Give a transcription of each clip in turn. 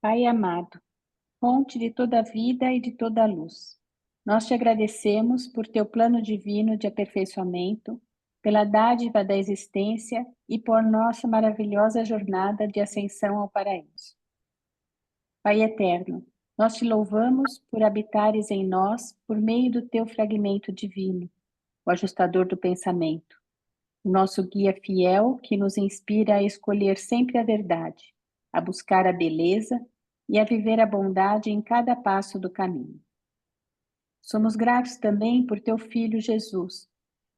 Pai amado, fonte de toda a vida e de toda a luz, nós te agradecemos por teu plano divino de aperfeiçoamento, pela dádiva da existência e por nossa maravilhosa jornada de ascensão ao paraíso. Pai eterno, nós te louvamos por habitares em nós por meio do teu fragmento divino, o ajustador do pensamento, o nosso guia fiel que nos inspira a escolher sempre a verdade, a buscar a beleza e a viver a bondade em cada passo do caminho. Somos gratos também por teu Filho Jesus,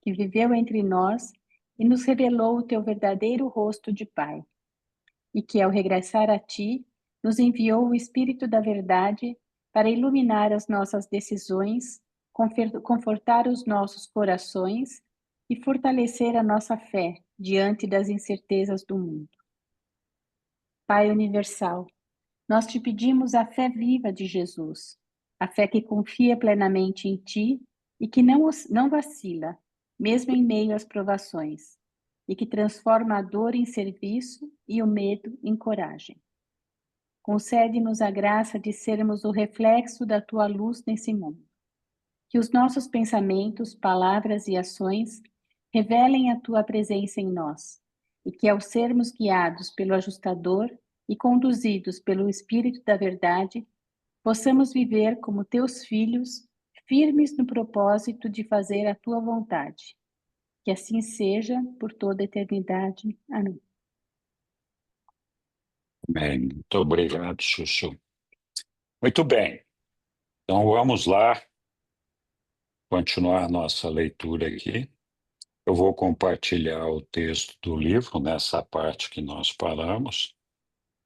que viveu entre nós e nos revelou o teu verdadeiro rosto de Pai, e que, ao regressar a ti, nos enviou o Espírito da Verdade para iluminar as nossas decisões, confortar os nossos corações e fortalecer a nossa fé diante das incertezas do mundo. Pai universal, nós te pedimos a fé viva de Jesus, a fé que confia plenamente em ti e que não vacila, mesmo em meio às provações, e que transforma a dor em serviço e o medo em coragem. Concede-nos a graça de sermos o reflexo da tua luz nesse mundo. Que os nossos pensamentos, palavras e ações revelem a tua presença em nós, e que ao sermos guiados pelo ajustador e conduzidos pelo Espírito da Verdade, possamos viver como teus filhos, firmes no propósito de fazer a tua vontade. Que assim seja por toda a eternidade. Amém. Bem, muito obrigado, Chuchu. Muito bem, então vamos lá continuar nossa leitura aqui. Eu vou compartilhar o texto do livro nessa parte que nós paramos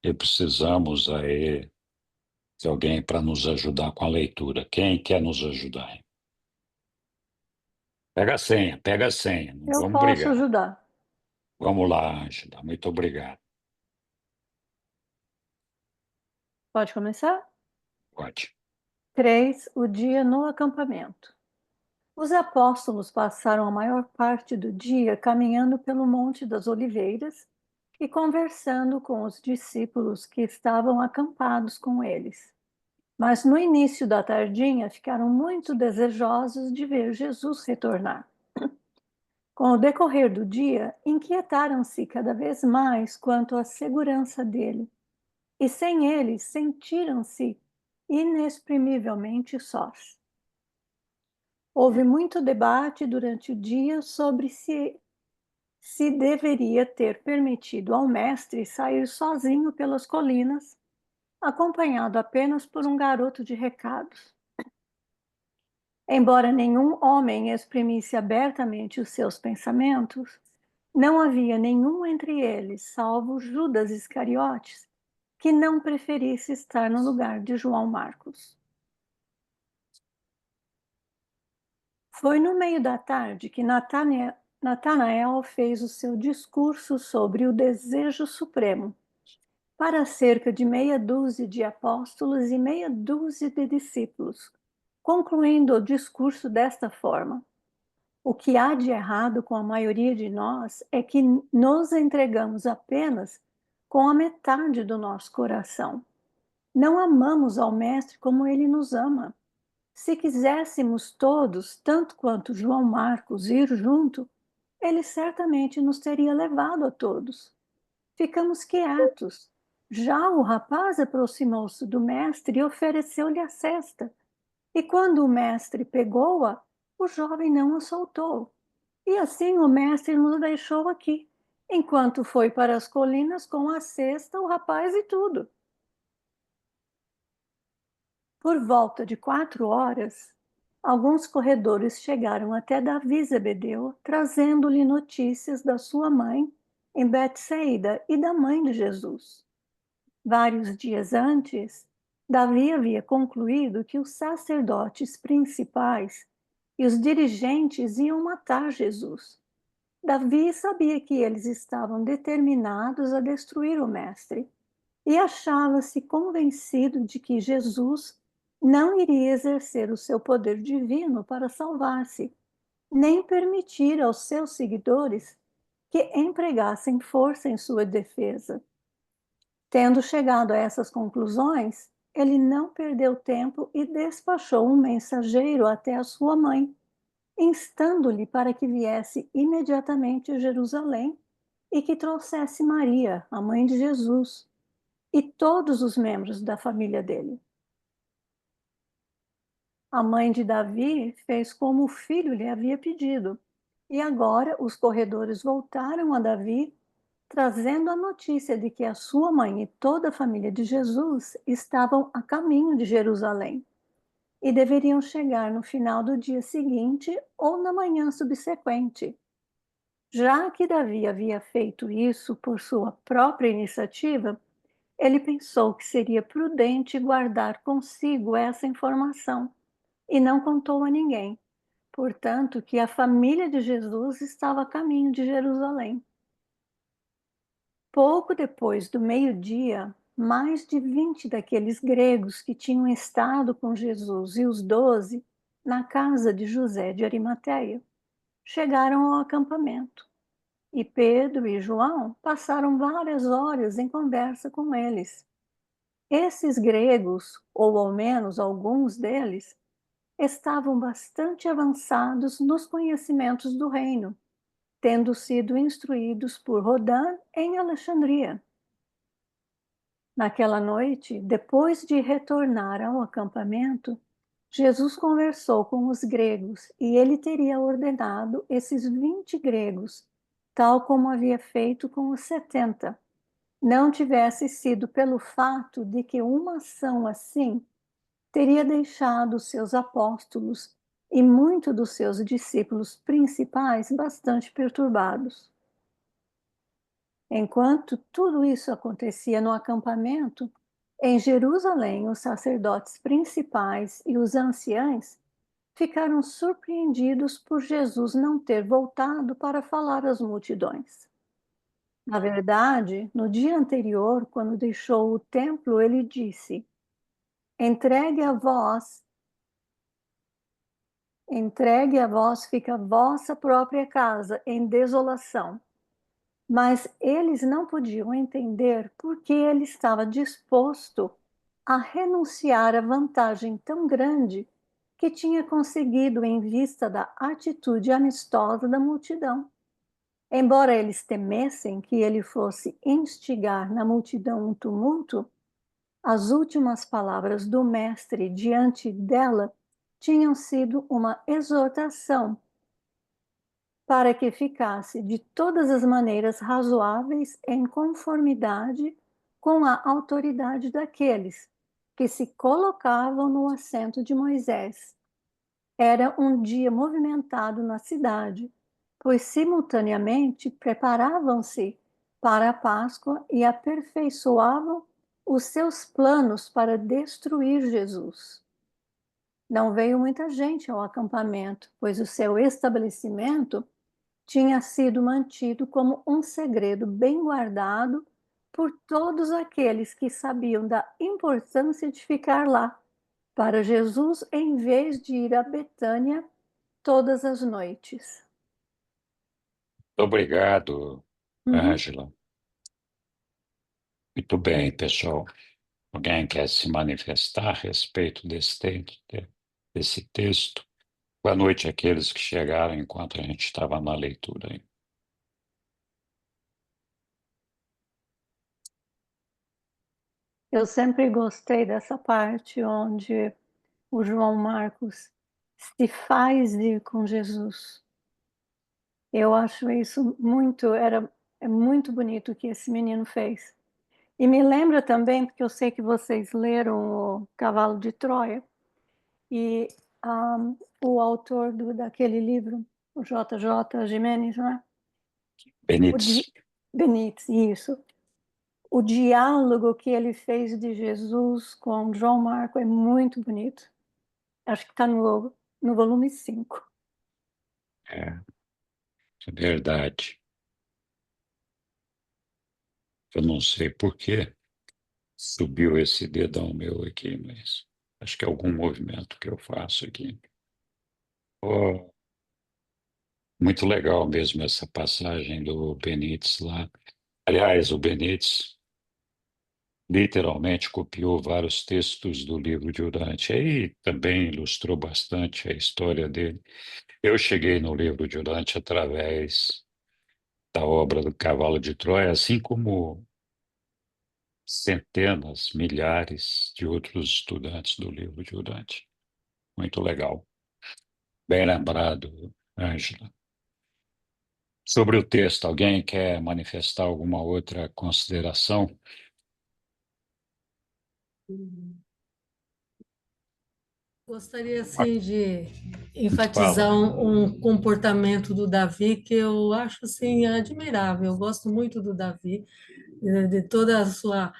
e precisamos aí de alguém para nos ajudar com a leitura. Quem quer nos ajudar? Pega a senha, pega a senha, não Eu vamos posso brigar. ajudar. Vamos lá, Ângela, muito obrigado. Pode começar? Pode. 3. O dia no acampamento. Os apóstolos passaram a maior parte do dia caminhando pelo Monte das Oliveiras e conversando com os discípulos que estavam acampados com eles. Mas no início da tardinha ficaram muito desejosos de ver Jesus retornar. Com o decorrer do dia, inquietaram-se cada vez mais quanto à segurança dele, e sem ele sentiram-se inexprimivelmente sós. Houve muito debate durante o dia sobre se deveria ter permitido ao mestre sair sozinho pelas colinas, acompanhado apenas por um garoto de recados. Embora nenhum homem exprimisse abertamente os seus pensamentos, não havia nenhum entre eles, salvo Judas Iscariotes, que não preferisse estar no lugar de João Marcos. Foi no meio da tarde que Natanael fez o seu discurso sobre o desejo supremo para cerca de meia dúzia de apóstolos e meia dúzia de discípulos, concluindo o discurso desta forma: o que há de errado com a maioria de nós é que nos entregamos apenas com a metade do nosso coração. Não amamos ao Mestre como ele nos ama. Se quiséssemos todos, tanto quanto João Marcos, ir junto, ele certamente nos teria levado a todos. Ficamos quietos. Já o rapaz aproximou-se do mestre e ofereceu-lhe a cesta. E quando o mestre pegou-a, o jovem não a soltou. E assim o mestre nos deixou aqui, enquanto foi para as colinas com a cesta, o rapaz e tudo. Por volta de 4 horas, alguns corredores chegaram até Davi Zebedeu, trazendo-lhe notícias da sua mãe em Betsaida e da mãe de Jesus. Vários dias antes, Davi havia concluído que os sacerdotes principais e os dirigentes iam matar Jesus. Davi sabia que eles estavam determinados a destruir o Mestre e achava-se convencido de que Jesus não iria exercer o seu poder divino para salvar-se, nem permitir aos seus seguidores que empregassem força em sua defesa. Tendo chegado a essas conclusões, ele não perdeu tempo e despachou um mensageiro até a sua mãe, instando-lhe para que viesse imediatamente a Jerusalém e que trouxesse Maria, a mãe de Jesus, e todos os membros da família dele. A mãe de Davi fez como o filho lhe havia pedido, e agora os corredores voltaram a Davi, trazendo a notícia de que a sua mãe e toda a família de Jesus estavam a caminho de Jerusalém e deveriam chegar no final do dia seguinte ou na manhã subsequente. Já que Davi havia feito isso por sua própria iniciativa, ele pensou que seria prudente guardar consigo essa informação e não contou a ninguém. Portanto, que a família de Jesus estava a caminho de Jerusalém. Pouco depois do meio-dia, mais de 20 daqueles gregos que tinham estado com Jesus e os 12 na casa de José de Arimateia chegaram ao acampamento. E Pedro e João passaram várias horas em conversa com eles. Esses gregos, ou ao menos alguns deles, estavam bastante avançados nos conhecimentos do reino, tendo sido instruídos por Rodan em Alexandria. Naquela noite, depois de retornar ao acampamento, Jesus conversou com os gregos e ele teria ordenado esses 20 gregos, tal como havia feito com os 70, não tivesse sido pelo fato de que uma ação assim teria deixado seus apóstolos e muitos dos seus discípulos principais bastante perturbados. Enquanto tudo isso acontecia no acampamento, em Jerusalém, os sacerdotes principais e os anciães ficaram surpreendidos por Jesus não ter voltado para falar às multidões. Na verdade, no dia anterior, quando deixou o templo, ele disse: entregue a vós fica a vossa própria casa em desolação. Mas eles não podiam entender por que ele estava disposto a renunciar à vantagem tão grande que tinha conseguido em vista da atitude amistosa da multidão. Embora eles temessem que ele fosse instigar na multidão um tumulto, as últimas palavras do Mestre diante dela tinham sido uma exortação para que ficasse de todas as maneiras razoáveis em conformidade com a autoridade daqueles que se colocavam no assento de Moisés. Era um dia movimentado na cidade, pois simultaneamente preparavam-se para a Páscoa e aperfeiçoavam os seus planos para destruir Jesus. Não veio muita gente ao acampamento, pois o seu estabelecimento tinha sido mantido como um segredo bem guardado por todos aqueles que sabiam da importância de ficar lá para Jesus em vez de ir a Betânia todas as noites. Obrigado, Uhum. Ângela. Muito bem, pessoal. Alguém quer se manifestar a respeito desse texto? Boa noite àqueles que chegaram enquanto a gente estava na leitura aí. Eu sempre gostei dessa parte onde o João Marcos se faz ir com Jesus. Eu acho isso é muito bonito o que esse menino fez. E me lembra também, porque eu sei que vocês leram o Cavalo de Troia, e o autor daquele livro, o J.J. Jimenez, né? O Benites, Di, Benítez, isso. O diálogo que ele fez de Jesus com João Marco é muito bonito. Acho que está no volume 5. é verdade. Eu não sei por que subiu esse dedão meu aqui, mas Acho que é algum movimento que eu faço aqui. Oh, muito legal mesmo essa passagem do Benítez lá. Aliás, o Benítez literalmente copiou vários textos do livro de Urante. Aí também ilustrou bastante a história dele. Eu cheguei no livro de Urante através da obra do Cavalo de Troia, assim como centenas, milhares de outros estudantes do livro de Urante. Muito legal. Bem lembrado, Ângela. Sobre o texto, alguém quer manifestar alguma outra consideração? Gostaria, assim, de Fala. enfatizar um comportamento do Davi que eu acho, assim, admirável. Eu gosto muito do Davi, de toda a sua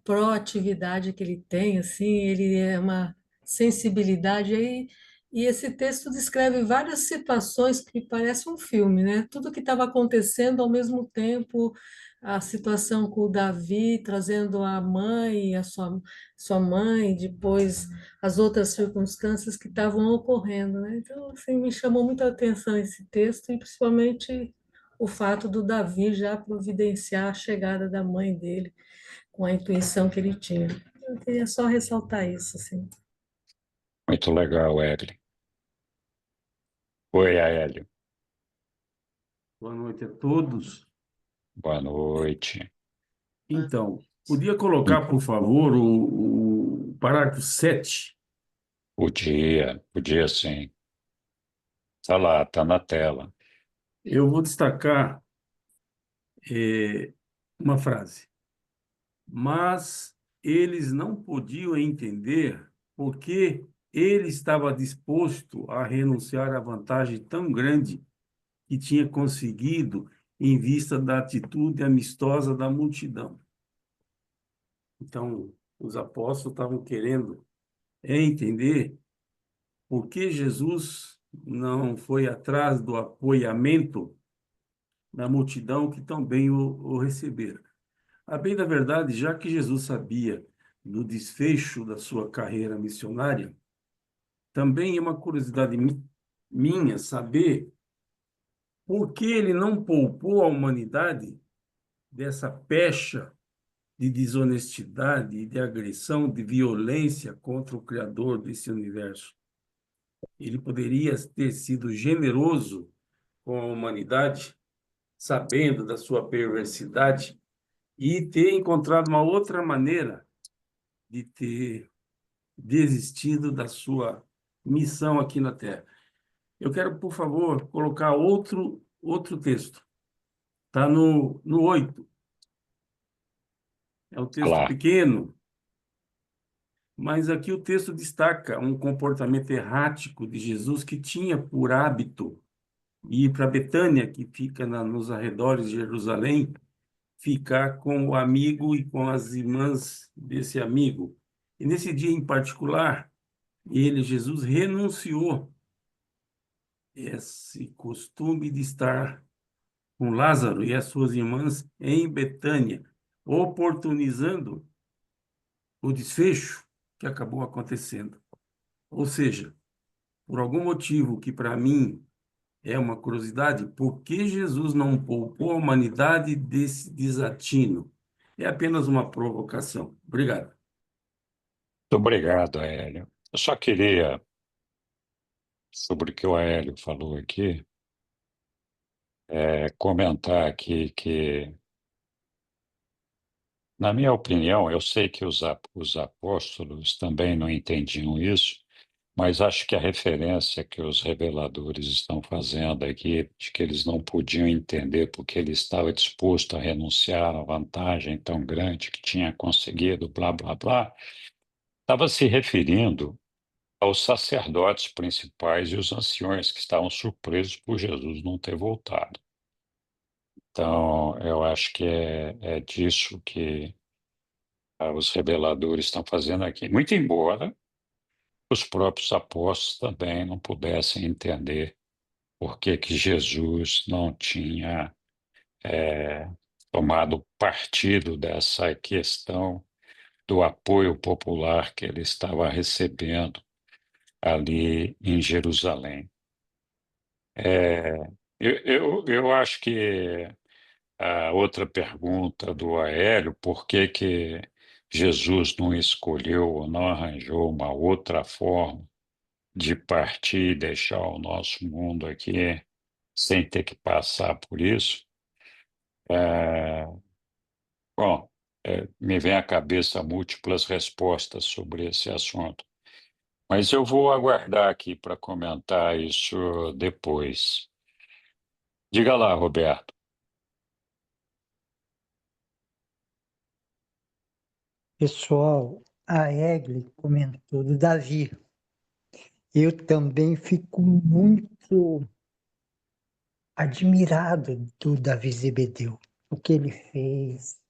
proatividade que ele tem, assim, ele é uma sensibilidade aí, e esse texto descreve várias situações que parecem um filme, né? Tudo que estava acontecendo ao mesmo tempo, a situação com o Davi, trazendo a mãe, sua mãe, depois as outras circunstâncias que estavam ocorrendo, né? Então, assim, me chamou muita atenção esse texto, e principalmente o fato do Davi já providenciar a chegada da mãe dele com a intuição que ele tinha. Eu queria só ressaltar isso, assim. Muito legal, Evelyn. Oi, Aélio. Boa noite a todos. Boa noite. Então, podia colocar, por favor, o parágrafo 7. Podia sim. Está lá, está na tela. Eu vou destacar uma frase. Mas eles não podiam entender por que ele estava disposto a renunciar à vantagem tão grande que tinha conseguido em vista da atitude amistosa da multidão. Então, os apóstolos estavam querendo entender por que Jesus não foi atrás do apoiamento da multidão que também o receberam. A bem da verdade, já que Jesus sabia do desfecho da sua carreira missionária, também é uma curiosidade minha saber por que ele não poupou a humanidade dessa pecha de desonestidade, de agressão, de violência contra o Criador desse universo. Ele poderia ter sido generoso com a humanidade, sabendo da sua perversidade, e ter encontrado uma outra maneira de ter desistido da sua missão aqui na Terra. Eu quero, por favor, colocar outro texto. Está no 8. É um Tá texto lá. pequeno, mas aqui o texto destaca um comportamento errático de Jesus que tinha por hábito ir para Betânia, que fica nos arredores de Jerusalém, ficar com o amigo e com as irmãs desse amigo. E nesse dia em particular, Jesus, renunciou esse costume de estar com Lázaro e as suas irmãs em Betânia, oportunizando o desfecho que acabou acontecendo. Ou seja, por algum motivo que para mim é uma curiosidade, por que Jesus não poupou a humanidade desse desatino? É apenas uma provocação. Obrigado. Muito obrigado, Aélio. Eu só queria, sobre o que o Aélio falou aqui, comentar aqui que, na minha opinião, eu sei que os apóstolos também não entendiam isso, mas acho que a referência que os reveladores estão fazendo aqui, de que eles não podiam entender porque ele estava disposto a renunciar à vantagem tão grande que tinha conseguido, blá, blá, blá, estava se referindo aos sacerdotes principais e os anciões que estavam surpresos por Jesus não ter voltado. Então, eu acho que é disso que os reveladores estão fazendo aqui. Muito embora os próprios apóstolos também não pudessem entender por que que Jesus não tinha tomado partido dessa questão do apoio popular que ele estava recebendo ali em Jerusalém. Eu acho que a outra pergunta do Aélio, por que que Jesus não escolheu ou não arranjou uma outra forma de partir e deixar o nosso mundo aqui sem ter que passar por isso? É, bom, me vem à cabeça múltiplas respostas sobre esse assunto, mas eu vou aguardar aqui para comentar isso depois. Diga lá, Roberto. Pessoal, a Egli comentou do Davi. Eu também fico muito admirado do Davi Zebedeu, o que ele fez,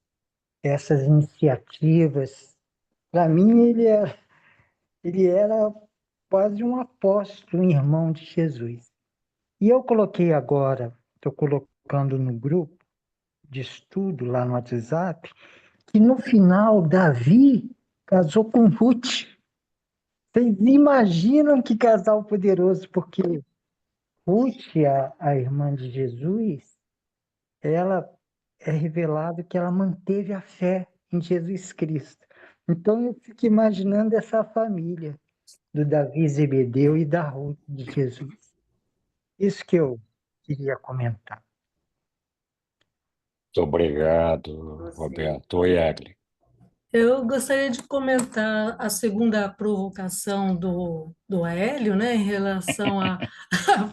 essas iniciativas. Para mim, ele era quase um apóstolo, um irmão de Jesus. E eu coloquei agora, estou colocando no grupo de estudo lá no WhatsApp, que no final Davi casou com Ruth. Vocês imaginam que casal poderoso, porque Ruth, a irmã de Jesus, ela é revelado que ela manteve a fé em Jesus Cristo. Então eu fico imaginando essa família do Davi Zebedeu e da Ruth de Jesus. Isso que eu queria comentar. Muito obrigado, Roberto. Oi, Egli. Eu gostaria de comentar a segunda provocação do Aélio, né, em relação a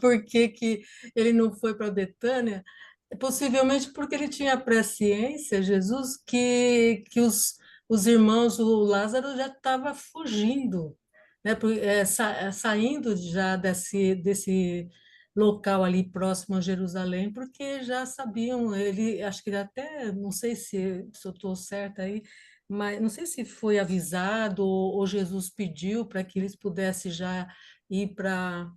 por que que ele não foi para Betânia. Possivelmente porque ele tinha presciência, Jesus, que os irmãos, o Lázaro já estava fugindo, né, saindo já desse local ali próximo a Jerusalém, porque já sabiam, ele, acho que ele até, não sei se eu estou certa aí, mas não sei se foi avisado ou Jesus pediu para que eles pudessem já ir para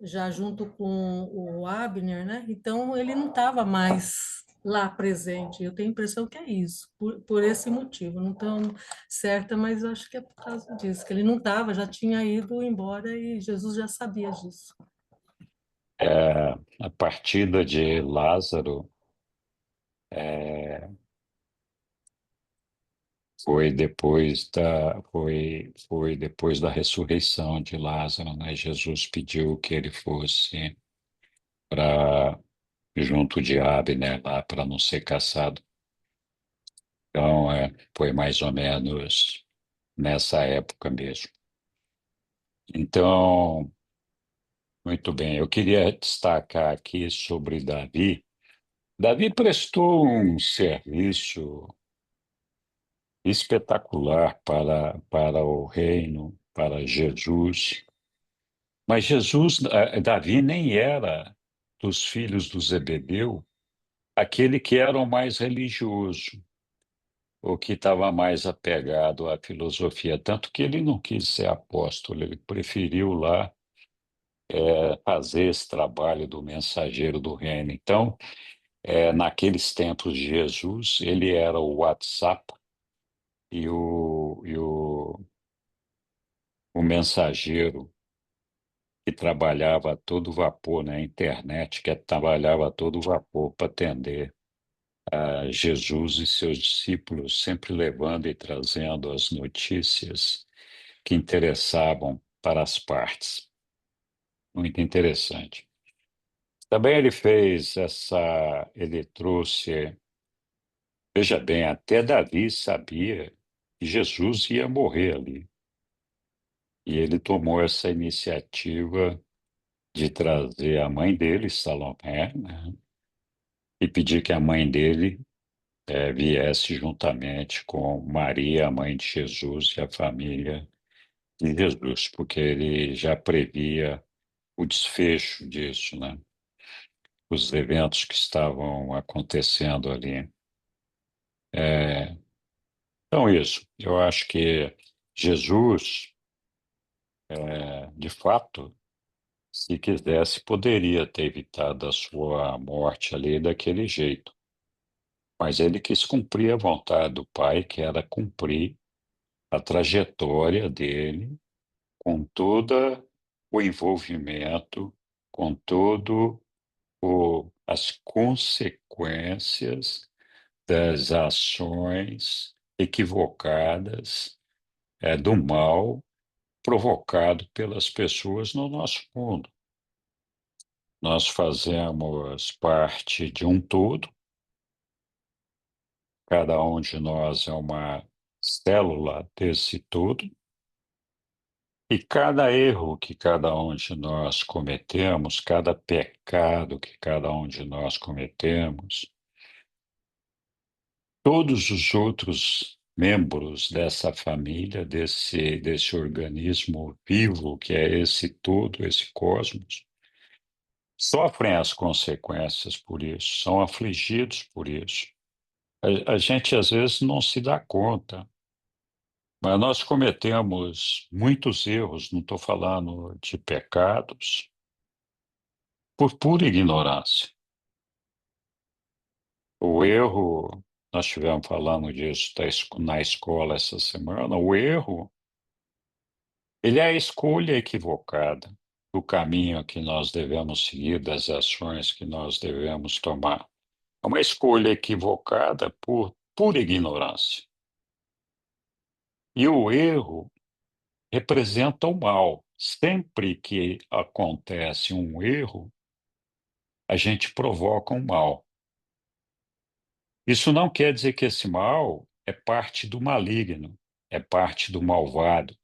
já junto com o Abner, né? Então ele não estava mais lá presente. Eu tenho a impressão que é isso, por esse motivo. Não estou certa, mas acho que é por causa disso, que ele não estava, já tinha ido embora e Jesus já sabia disso. A partida de Lázaro é, foi depois da ressurreição de Lázaro, né? Jesus pediu que ele fosse para junto de Abner lá para não ser caçado. Então, foi mais ou menos nessa época mesmo. Então, muito bem, eu queria destacar aqui sobre Davi. Davi prestou um serviço espetacular para o reino, para Jesus. Mas Jesus, Davi nem era dos filhos do Zebedeu aquele que era o mais religioso, o que estava mais apegado à filosofia, tanto que ele não quis ser apóstolo, ele preferiu lá fazer esse trabalho do mensageiro do reino. Então, naqueles tempos de Jesus, ele era o WhatsApp e o mensageiro que trabalhava a todo vapor na internet, que trabalhava a todo vapor para atender a Jesus e seus discípulos, sempre levando e trazendo as notícias que interessavam para as partes. Muito interessante. Também ele trouxe, veja bem, até Davi sabia que Jesus ia morrer ali. E ele tomou essa iniciativa de trazer a mãe dele, Salomé, né, e pedir que a mãe dele viesse juntamente com Maria, a mãe de Jesus, e a família de Jesus, porque ele já previa o desfecho disso, né? Os eventos que estavam acontecendo ali. Então, isso, eu acho que Jesus, de fato, se quisesse, poderia ter evitado a sua morte ali daquele jeito. Mas ele quis cumprir a vontade do Pai, que era cumprir a trajetória dele, com todo o envolvimento, com todo as consequências das ações equivocadas, do mal provocado pelas pessoas no nosso mundo. Nós fazemos parte de um todo, cada um de nós é uma célula desse todo, e cada erro que cada um de nós cometemos, cada pecado que cada um de nós cometemos, todos os outros membros dessa família, desse organismo vivo que é esse todo, esse cosmos, sofrem as consequências por isso, são afligidos por isso. A gente às vezes não se dá conta, mas nós cometemos muitos erros, não estou falando de pecados, por pura ignorância. O erro, nós estivemos falando disso na escola essa semana, o erro, ele é a escolha equivocada do caminho que nós devemos seguir, das ações que nós devemos tomar. É uma escolha equivocada por pura ignorância. E o erro representa o mal. Sempre que acontece um erro, a gente provoca um mal. Isso não quer dizer que esse mal é parte do maligno, é parte do malvado,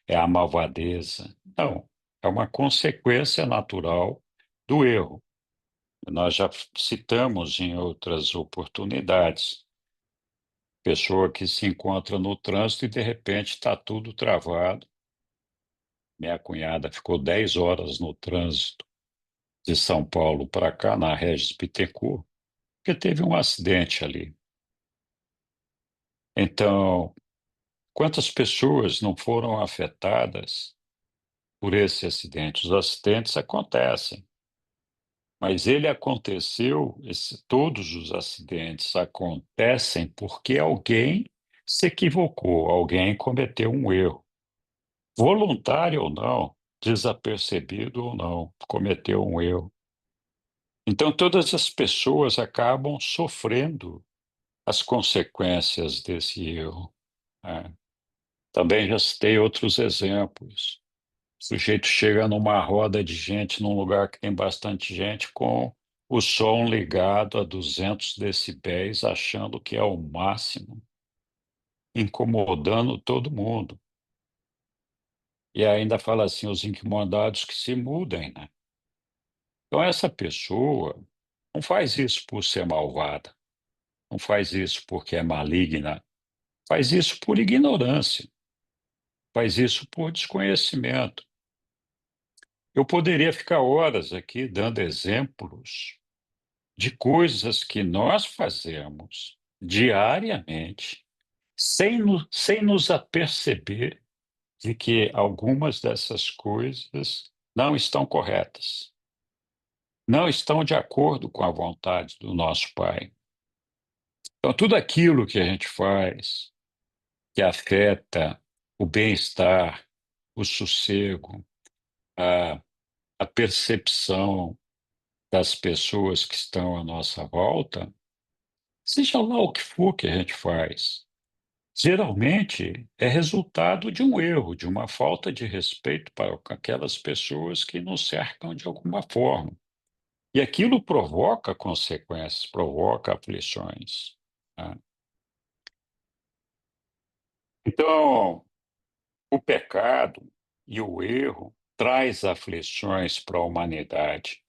é a malvadeza. Não, é uma consequência natural do erro. Nós já citamos em outras oportunidades. Pessoa que se encontra no trânsito e de repente está tudo travado. Minha cunhada ficou 10 horas no trânsito de São Paulo para cá, na Regis Bittencourt, porque teve um acidente ali. Então, quantas pessoas não foram afetadas por esse acidente? Os acidentes acontecem, mas ele aconteceu, todos os acidentes acontecem porque alguém se equivocou, alguém cometeu um erro. Voluntário ou não, desapercebido ou não, cometeu um erro. Então, todas as pessoas acabam sofrendo as consequências desse erro, né? Também já citei outros exemplos. O sujeito chega numa roda de gente, num lugar que tem bastante gente, com o som ligado a 200 decibéis, achando que é o máximo, incomodando todo mundo. E ainda fala assim, os incomodados que se mudem, né? Então, essa pessoa não faz isso por ser malvada, não faz isso porque é maligna, faz isso por ignorância, faz isso por desconhecimento. Eu poderia ficar horas aqui dando exemplos de coisas que nós fazemos diariamente, sem nos aperceber de que algumas dessas coisas não estão corretas, não estão de acordo com a vontade do nosso Pai. Então, tudo aquilo que a gente faz que afeta o bem-estar, o sossego, a, a percepção das pessoas que estão à nossa volta, seja lá o que for que a gente faz, geralmente é resultado de um erro, de uma falta de respeito para aquelas pessoas que nos cercam de alguma forma. E aquilo provoca consequências, provoca aflições, né? Então, o pecado e o erro traz aflições para a humanidade.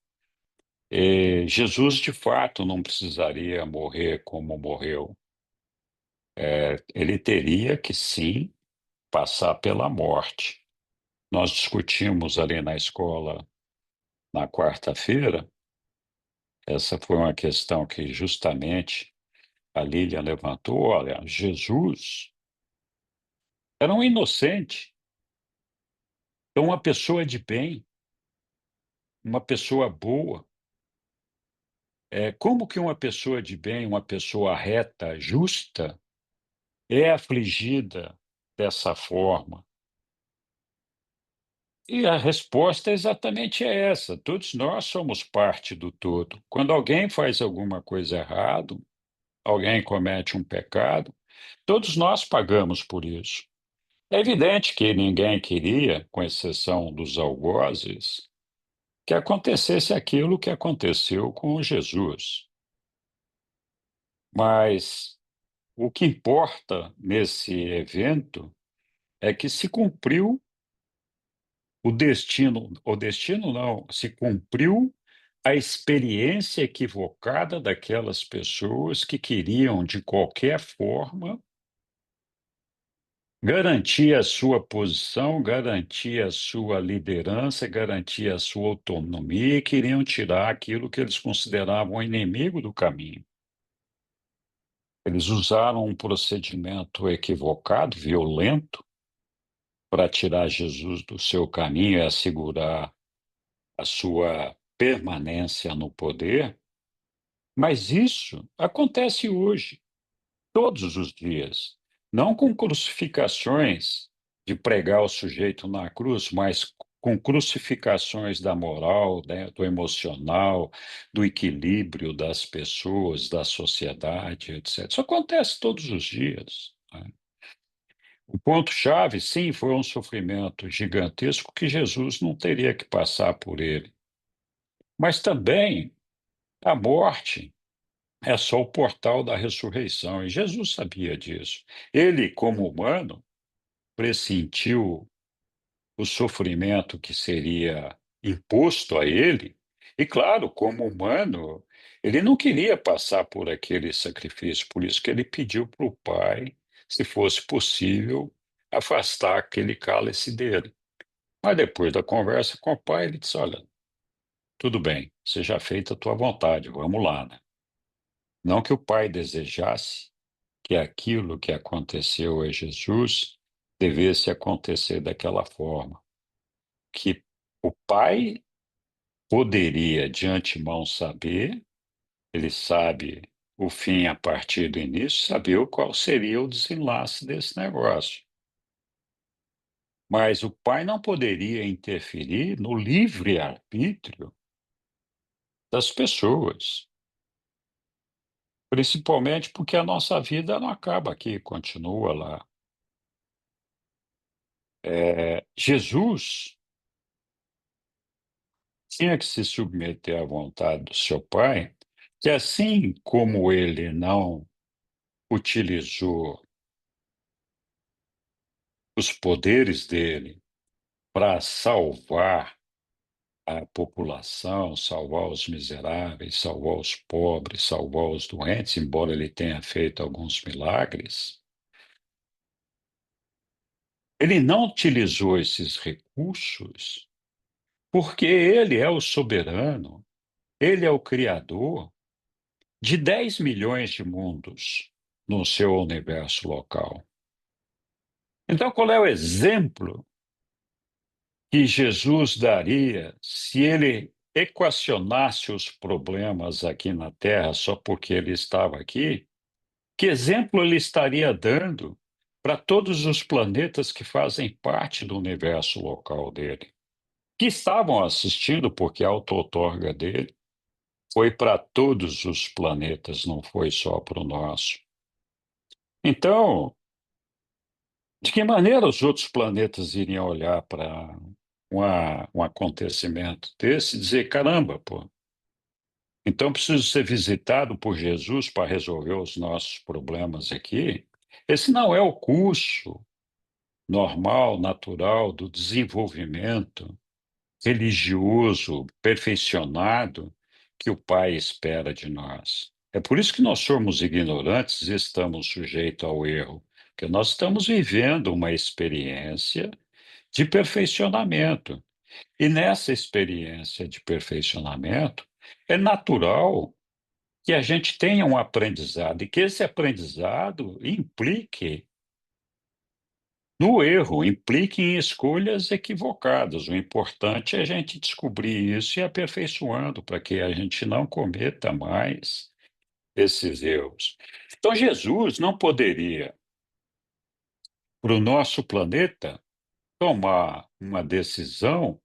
E Jesus, de fato, não precisaria morrer como morreu. Ele teria que, sim, passar pela morte. Nós discutimos ali na escola na quarta-feira, essa foi uma questão que justamente a Lília levantou. Olha, Jesus era um inocente, então uma pessoa de bem, uma pessoa boa. Como que uma pessoa de bem, uma pessoa reta, justa, é afligida dessa forma? E a resposta é exatamente essa: todos nós somos parte do todo. Quando alguém faz alguma coisa errada, alguém comete um pecado, todos nós pagamos por isso. É evidente que ninguém queria, com exceção dos algozes, que acontecesse aquilo que aconteceu com Jesus. Mas o que importa nesse evento é que se cumpriu o destino não, se cumpriu a experiência equivocada daquelas pessoas que queriam, de qualquer forma, garantir a sua posição, garantir a sua liderança, garantir a sua autonomia e queriam tirar aquilo que eles consideravam inimigo do caminho. Eles usaram um procedimento equivocado, violento, para tirar Jesus do seu caminho e assegurar a sua permanência no poder, mas isso acontece hoje, todos os dias, não com crucificações de pregar o sujeito na cruz, mas com crucificações da moral, né, do emocional, do equilíbrio das pessoas, da sociedade, etc. Isso acontece todos os dias, né? O ponto-chave, sim, foi um sofrimento gigantesco que Jesus não teria que passar por ele. Mas também a morte é só o portal da ressurreição, e Jesus sabia disso. Ele, como humano, pressentiu o sofrimento que seria imposto a ele, e, claro, como humano, ele não queria passar por aquele sacrifício, por isso que ele pediu para o Pai, se fosse possível, afastar aquele cálice dele. Mas depois da conversa com o Pai, ele disse: Olha, tudo bem, seja feita a tua vontade, vamos lá, né? Não que o Pai desejasse que aquilo que aconteceu a Jesus devesse acontecer daquela forma, que o Pai poderia de antemão saber, ele sabe o fim a partir do início, saber qual seria o desenlace desse negócio. Mas o Pai não poderia interferir no livre-arbítrio das pessoas. Principalmente porque a nossa vida não acaba aqui, continua lá. Jesus tinha que se submeter à vontade do seu Pai, que assim como ele não utilizou os poderes dele para salvar a população, salvar os miseráveis, salvar os pobres, salvar os doentes, embora ele tenha feito alguns milagres, ele não utilizou esses recursos porque ele é o soberano, ele é o criador de 10 milhões de mundos no seu universo local. Então, qual é o exemplo que Jesus daria se ele equacionasse os problemas aqui na Terra só porque ele estava aqui? Que exemplo ele estaria dando para todos os planetas que fazem parte do universo local dele, que estavam assistindo, porque a auto-outorga dele foi para todos os planetas, não foi só para o nosso. Então, de que maneira os outros planetas iriam olhar para um acontecimento desse e dizer: caramba, pô, então preciso ser visitado por Jesus para resolver os nossos problemas aqui? Esse não é o curso normal, natural do desenvolvimento religioso perfeccionado que o Pai espera de nós. É por isso que nós somos ignorantes e estamos sujeitos ao erro, porque nós estamos vivendo uma experiência de perfeccionamento. E nessa experiência de perfeccionamento, é natural que a gente tenha um aprendizado e que esse aprendizado implique no erro, implique em escolhas equivocadas. O importante é a gente descobrir isso e ir aperfeiçoando para que a gente não cometa mais esses erros. Então, Jesus não poderia para o nosso planeta tomar uma decisão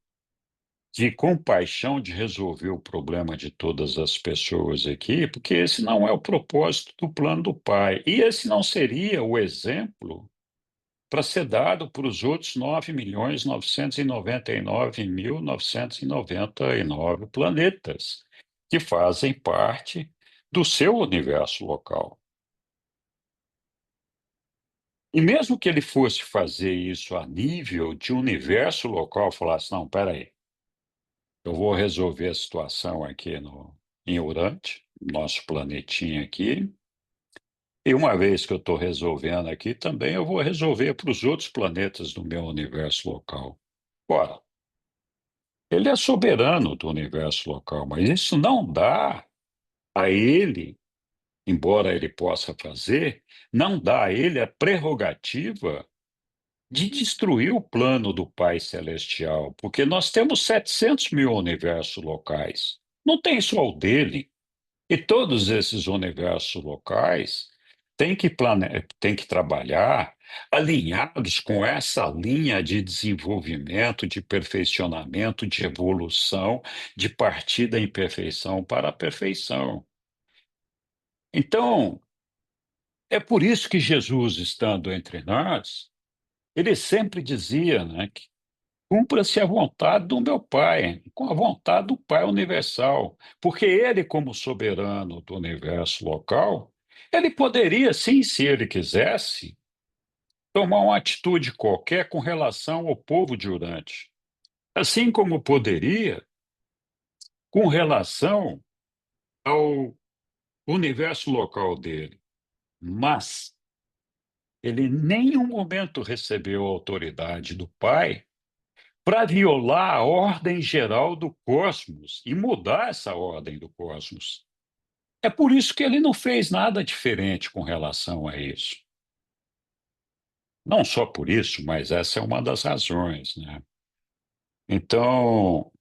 de compaixão de resolver o problema de todas as pessoas aqui, porque esse não é o propósito do plano do Pai. E esse não seria o exemplo para ser dado para os outros 9.999.999 planetas que fazem parte do seu universo local. E mesmo que ele fosse fazer isso a nível de universo local, falasse, não, espera aí, eu vou resolver a situação aqui em Urante, nosso planetinha aqui, e uma vez que eu estou resolvendo aqui, também eu vou resolver para os outros planetas do meu universo local. Ora, ele é soberano do universo local, mas isso não dá a ele, embora ele possa fazer, não dá a ele a prerrogativa de destruir o plano do Pai Celestial, porque nós temos 700 mil universos locais. Não tem só o dele. E todos esses universos locais têm que trabalhar alinhados com essa linha de desenvolvimento, de perfeccionamento, de evolução, de partir da imperfeição para a perfeição. Então, é por isso que Jesus, estando entre nós, ele sempre dizia, né, que cumpra-se a vontade do meu Pai, com a vontade do Pai universal, porque ele, como soberano do universo local, ele poderia, sim, se ele quisesse, tomar uma atitude qualquer com relação ao povo de Urante, assim como poderia com relação ao universo local dele. Mas ele em nenhum momento recebeu a autoridade do Pai para violar a ordem geral do cosmos e mudar essa ordem do cosmos. É por isso que ele não fez nada diferente com relação a isso. Não só por isso, mas essa é uma das razões, né? Então,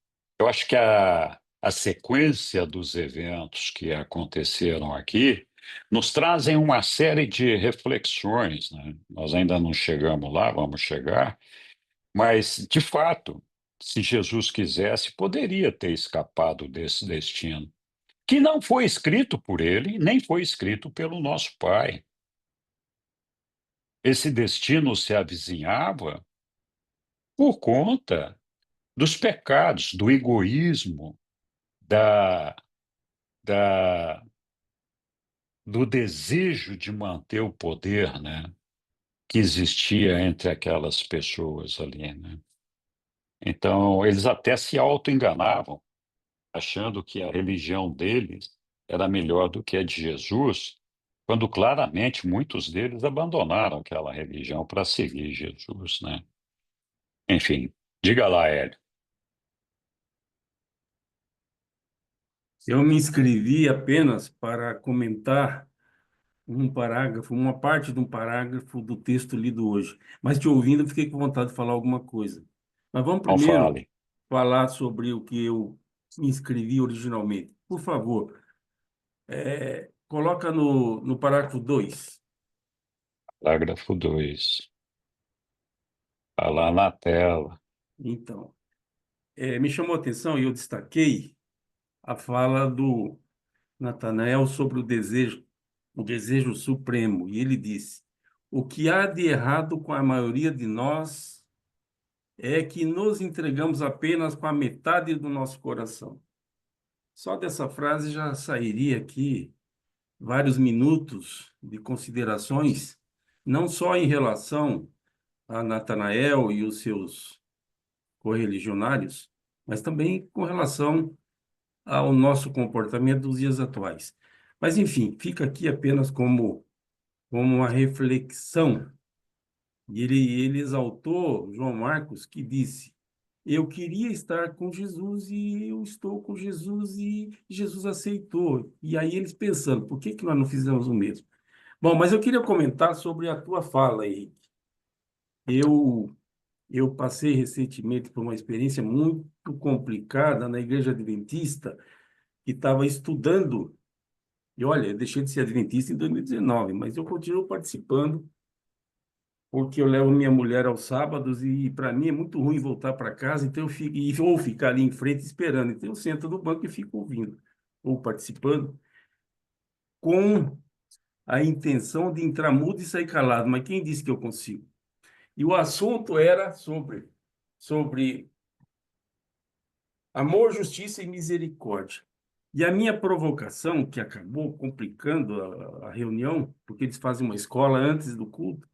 eu acho que a sequência dos eventos que aconteceram aqui nos trazem uma série de reflexões, né? Nós ainda não chegamos lá, vamos chegar, mas, de fato, se Jesus quisesse, poderia ter escapado desse destino, que não foi escrito por ele, nem foi escrito pelo nosso Pai. Esse destino se avizinhava por conta dos pecados, do egoísmo, da, da, do desejo de manter o poder, né, que existia entre aquelas pessoas ali, né? Então, eles até se auto-enganavam, achando que a religião deles era melhor do que a de Jesus, quando claramente muitos deles abandonaram aquela religião para seguir Jesus, né? Enfim, diga lá, Hélio. Eu me inscrevi apenas para comentar um parágrafo, uma parte de um parágrafo do texto lido hoje. Mas te ouvindo, eu fiquei com vontade de falar alguma coisa. Mas vamos Não primeiro fale. falar sobre o que eu me inscrevi originalmente. Por favor, coloca no parágrafo 2. Parágrafo 2. Está lá na tela. Então, me chamou a atenção e eu destaquei a fala do Natanael sobre o desejo supremo. E ele disse: o que há de errado com a maioria de nós é que nos entregamos apenas com a metade do nosso coração. Só dessa frase já sairia aqui vários minutos de considerações, não só em relação a Natanael e os seus correligionários, mas também com relação ao nosso comportamento dos dias atuais. Mas, enfim, fica aqui apenas como uma reflexão. E ele exaltou João Marcos, que disse: eu queria estar com Jesus e eu estou com Jesus e Jesus aceitou. E aí eles pensando, por que que nós não fizemos o mesmo? Bom, mas eu queria comentar sobre a tua fala, Henrique. Eu, eu passei recentemente por uma experiência muito complicada na Igreja Adventista, que estava estudando. E olha, eu deixei de ser adventista em 2019, mas eu continuo participando porque eu levo minha mulher aos sábados e para mim é muito ruim voltar para casa, então ou ficar ali em frente esperando. Então eu sento no banco e fico ouvindo ou participando com a intenção de entrar mudo e sair calado. Mas quem disse que eu consigo? E o assunto era sobre amor, justiça e misericórdia. E a minha provocação, que acabou complicando a reunião, porque eles fazem uma escola antes do culto,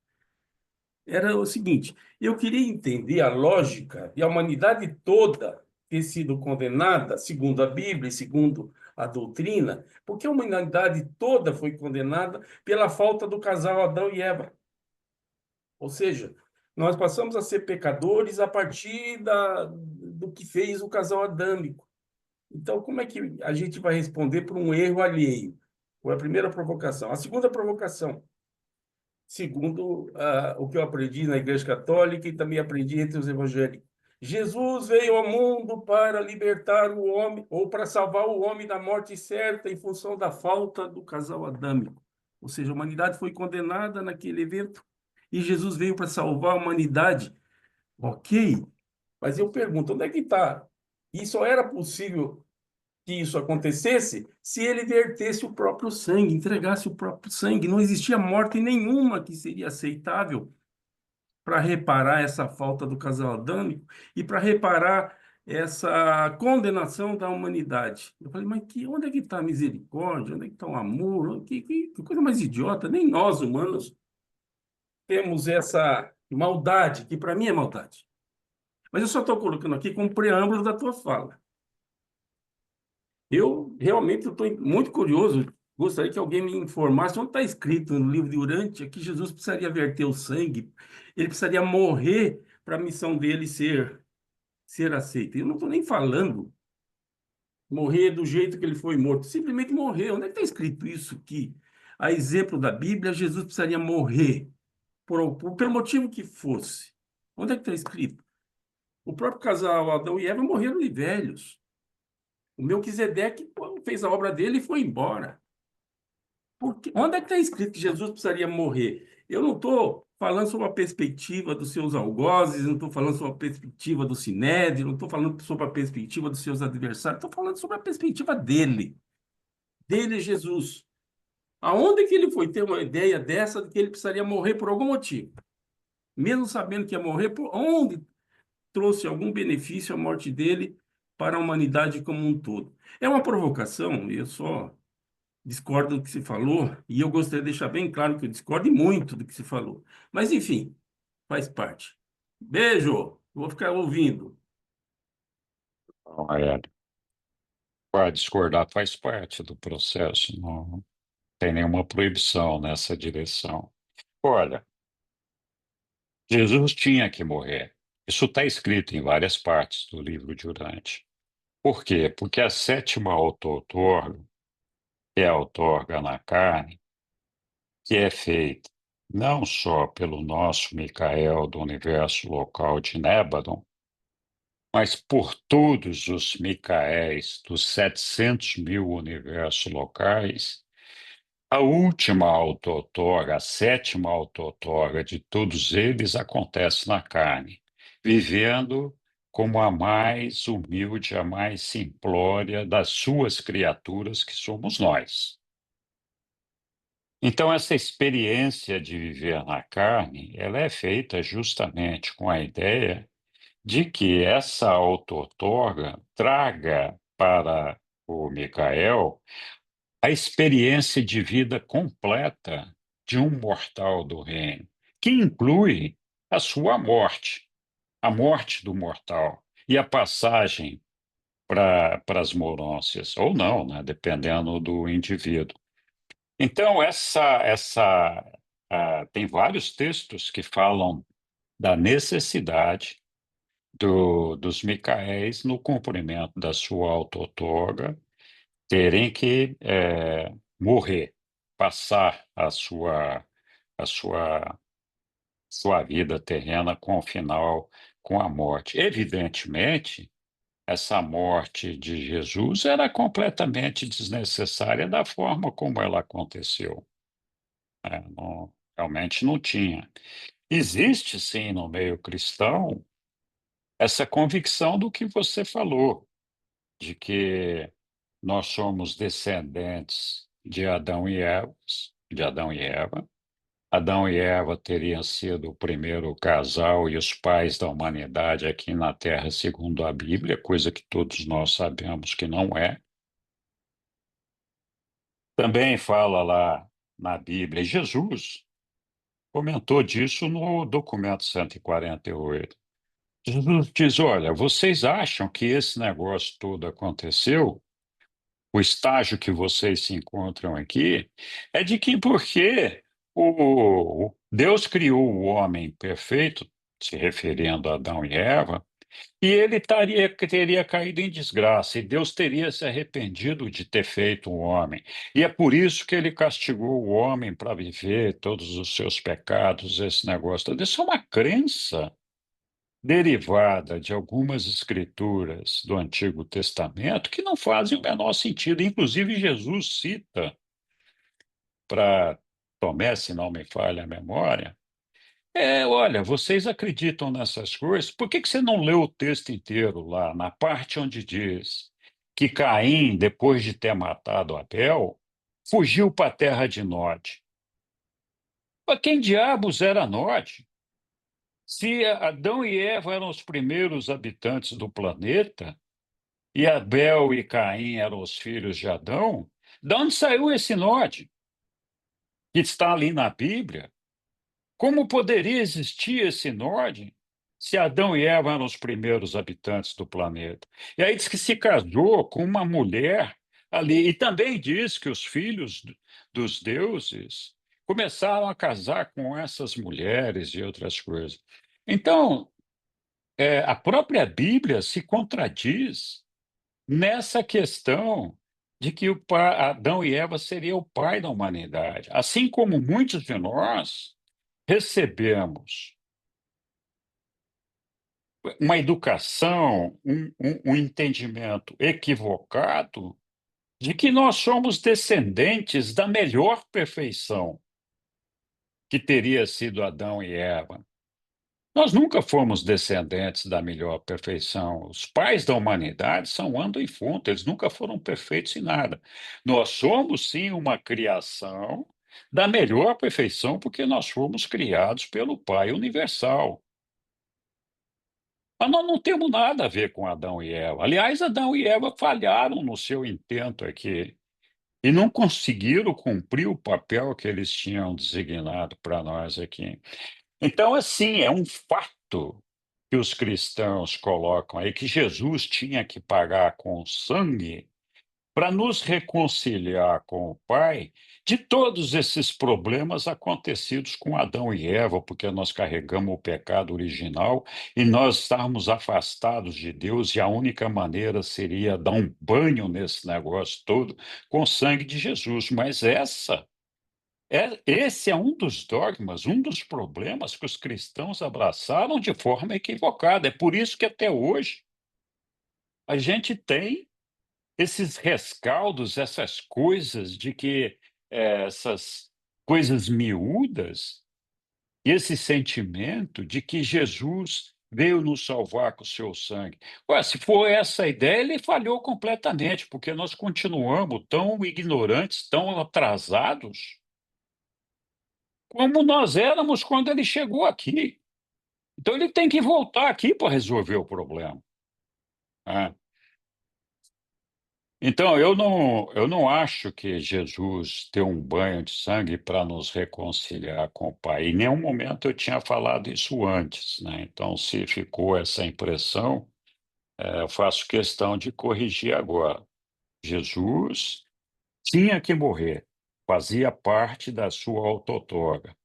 era o seguinte: eu queria entender a lógica de a humanidade toda ter sido condenada, segundo a Bíblia e segundo a doutrina, porque a humanidade toda foi condenada pela falta do casal Adão e Eva. Ou seja, nós passamos a ser pecadores a partir do que fez o casal adâmico. Então, como é que a gente vai responder por um erro alheio? Foi a primeira provocação. A segunda provocação, segundo o que eu aprendi na Igreja Católica e também aprendi entre os evangélicos. Jesus veio ao mundo para libertar o homem, ou para salvar o homem da morte certa em função da falta do casal adâmico. Ou seja, a humanidade foi condenada naquele evento e Jesus veio para salvar a humanidade. Ok, mas eu pergunto, onde é que está? E só era possível que isso acontecesse se ele vertesse o próprio sangue, entregasse o próprio sangue. Não existia morte nenhuma que seria aceitável para reparar essa falta do casal adâmico e para reparar essa condenação da humanidade. Eu falei, mas onde é que está a misericórdia? Onde é que está o amor? Que coisa mais idiota. Nem nós, humanos, temos essa maldade, que para mim é maldade. Mas eu só estou colocando aqui como preâmbulo da tua fala. Eu realmente estou muito curioso, gostaria que alguém me informasse onde está escrito no livro de Urântia que Jesus precisaria verter o sangue, ele precisaria morrer para a missão dele ser aceita. Eu não estou nem falando morrer do jeito que ele foi morto, simplesmente morrer. Onde é que está escrito isso? Que, a exemplo da Bíblia, Jesus precisaria morrer, pelo motivo que fosse. Onde é que está escrito? O próprio casal Adão e Eva morreram de velhos. O Melquisedeque fez a obra dele e foi embora. Onde é que está escrito que Jesus precisaria morrer? Eu não estou falando sobre a perspectiva dos seus algozes, não estou falando sobre a perspectiva do Sinédrio, não estou falando sobre a perspectiva dos seus adversários, estou falando sobre a perspectiva dele. Dele, Jesus. Aonde que ele foi ter uma ideia dessa de que ele precisaria morrer por algum motivo? Mesmo sabendo que ia morrer, por onde trouxe algum benefício a morte dele para a humanidade como um todo? É uma provocação, eu só discordo do que se falou, e eu gostaria de deixar bem claro que eu discordo muito do que se falou. Mas, enfim, faz parte. Beijo! Vou ficar ouvindo. Então, para discordar faz parte do processo, não tem nenhuma proibição nessa direção. Olha, Jesus tinha que morrer. Isso está escrito em várias partes do livro de Urântia. Por quê? Porque a sétima auto-outorga, que é a outorga na carne, que é feita não só pelo nosso Micael do universo local de Nébadon, mas por todos os Micaéis dos 700 mil universos locais, a última auto-outorga, a sétima auto-outorga de todos eles acontece na carne, vivendo como a mais humilde, a mais simplória das suas criaturas, que somos nós. Então, essa experiência de viver na carne, ela é feita justamente com a ideia de que essa auto-outorga traga para o Micael a experiência de vida completa de um mortal do reino, que inclui a sua morte, a morte do mortal e a passagem para as morôncias, ou não, né, dependendo do indivíduo. Então, tem vários textos que falam da necessidade dos Micaéis no cumprimento da sua auto-outorga terem que morrer, passar a sua vida terrena com o final, com a morte. Evidentemente, essa morte de Jesus era completamente desnecessária da forma como ela aconteceu. Realmente não tinha. existe sim no meio cristão essa convicção do que você falou, de que nós somos descendentes de Adão e Eva, de Adão e Eva. Adão e Eva teriam sido o primeiro casal e os pais da humanidade aqui na Terra, segundo a Bíblia, coisa que todos nós sabemos que não é. Também fala lá na Bíblia, e Jesus comentou disso no documento 148. Jesus diz: olha, vocês acham que esse negócio todo aconteceu? O estágio que vocês se encontram aqui é de que porque o Deus criou o homem perfeito, se referindo a Adão e Eva, e ele teria caído em desgraça, e Deus teria se arrependido de ter feito o homem. E é por isso que ele castigou o homem para viver todos os seus pecados, esse negócio todo. Isso é uma crença derivada de algumas escrituras do Antigo Testamento que não fazem o menor sentido. Inclusive, Jesus cita para Tomé, se não me falha a memória, olha, vocês acreditam nessas coisas, por que você não leu o texto inteiro lá, na parte onde diz que Caim, depois de ter matado Abel, fugiu para a terra de Nod? Mas quem diabos era Nod? Se Adão e Eva eram os primeiros habitantes do planeta, e Abel e Caim eram os filhos de Adão, de onde saiu esse Nod, que está ali na Bíblia? Como poderia existir esse Nod se Adão e Eva eram os primeiros habitantes do planeta? E aí diz que se casou com uma mulher ali, e também diz que os filhos dos deuses começaram a casar com essas mulheres e outras coisas. Então, a própria Bíblia se contradiz nessa questão de que Adão e Eva seria o pai da humanidade. Assim como muitos de nós recebemos uma educação, um entendimento equivocado de que nós somos descendentes da melhor perfeição que teria sido Adão e Eva. Nós nunca fomos descendentes da melhor perfeição. Os pais da humanidade são ando e fundo, eles nunca foram perfeitos em nada. Nós somos, sim, uma criação da melhor perfeição, porque nós fomos criados pelo Pai Universal. Mas nós não temos nada a ver com Adão e Eva. Aliás, Adão e Eva falharam no seu intento aqui e não conseguiram cumprir o papel que eles tinham designado para nós aqui. Então, assim, é um fato que os cristãos colocam aí, que Jesus tinha que pagar com sangue para nos reconciliar com o Pai de todos esses problemas acontecidos com Adão e Eva, porque nós carregamos o pecado original e nós estamos afastados de Deus, e a única maneira seria dar um banho nesse negócio todo com o sangue de Jesus. Mas esse é um dos dogmas, um dos problemas que os cristãos abraçaram de forma equivocada. É por isso que até hoje a gente tem esses rescaldos, essas coisas de que essas coisas miúdas, e esse sentimento de que Jesus veio nos salvar com o seu sangue. Ué, se for essa a ideia, ele falhou completamente, porque nós continuamos tão ignorantes, tão atrasados, como nós éramos quando ele chegou aqui. Então ele tem que voltar aqui para resolver o problema, né? Então, eu não acho que Jesus deu um banho de sangue para nos reconciliar com o Pai. Em nenhum momento eu tinha falado isso antes, né? Então, se ficou essa impressão, eu faço questão de corrigir agora. Jesus tinha que morrer, fazia parte da sua autotorga.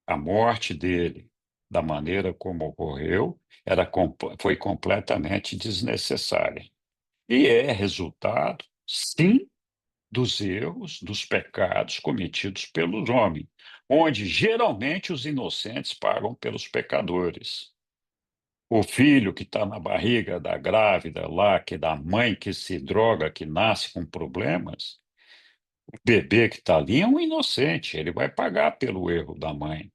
A morte dele, da maneira como ocorreu, foi completamente desnecessária. E é resultado, sim, dos erros, dos pecados cometidos pelos homens, onde geralmente os inocentes pagam pelos pecadores. O filho que está na barriga da grávida lá, que da mãe que se droga, que nasce com problemas, o bebê que está ali é um inocente, ele vai pagar pelo erro da mãe.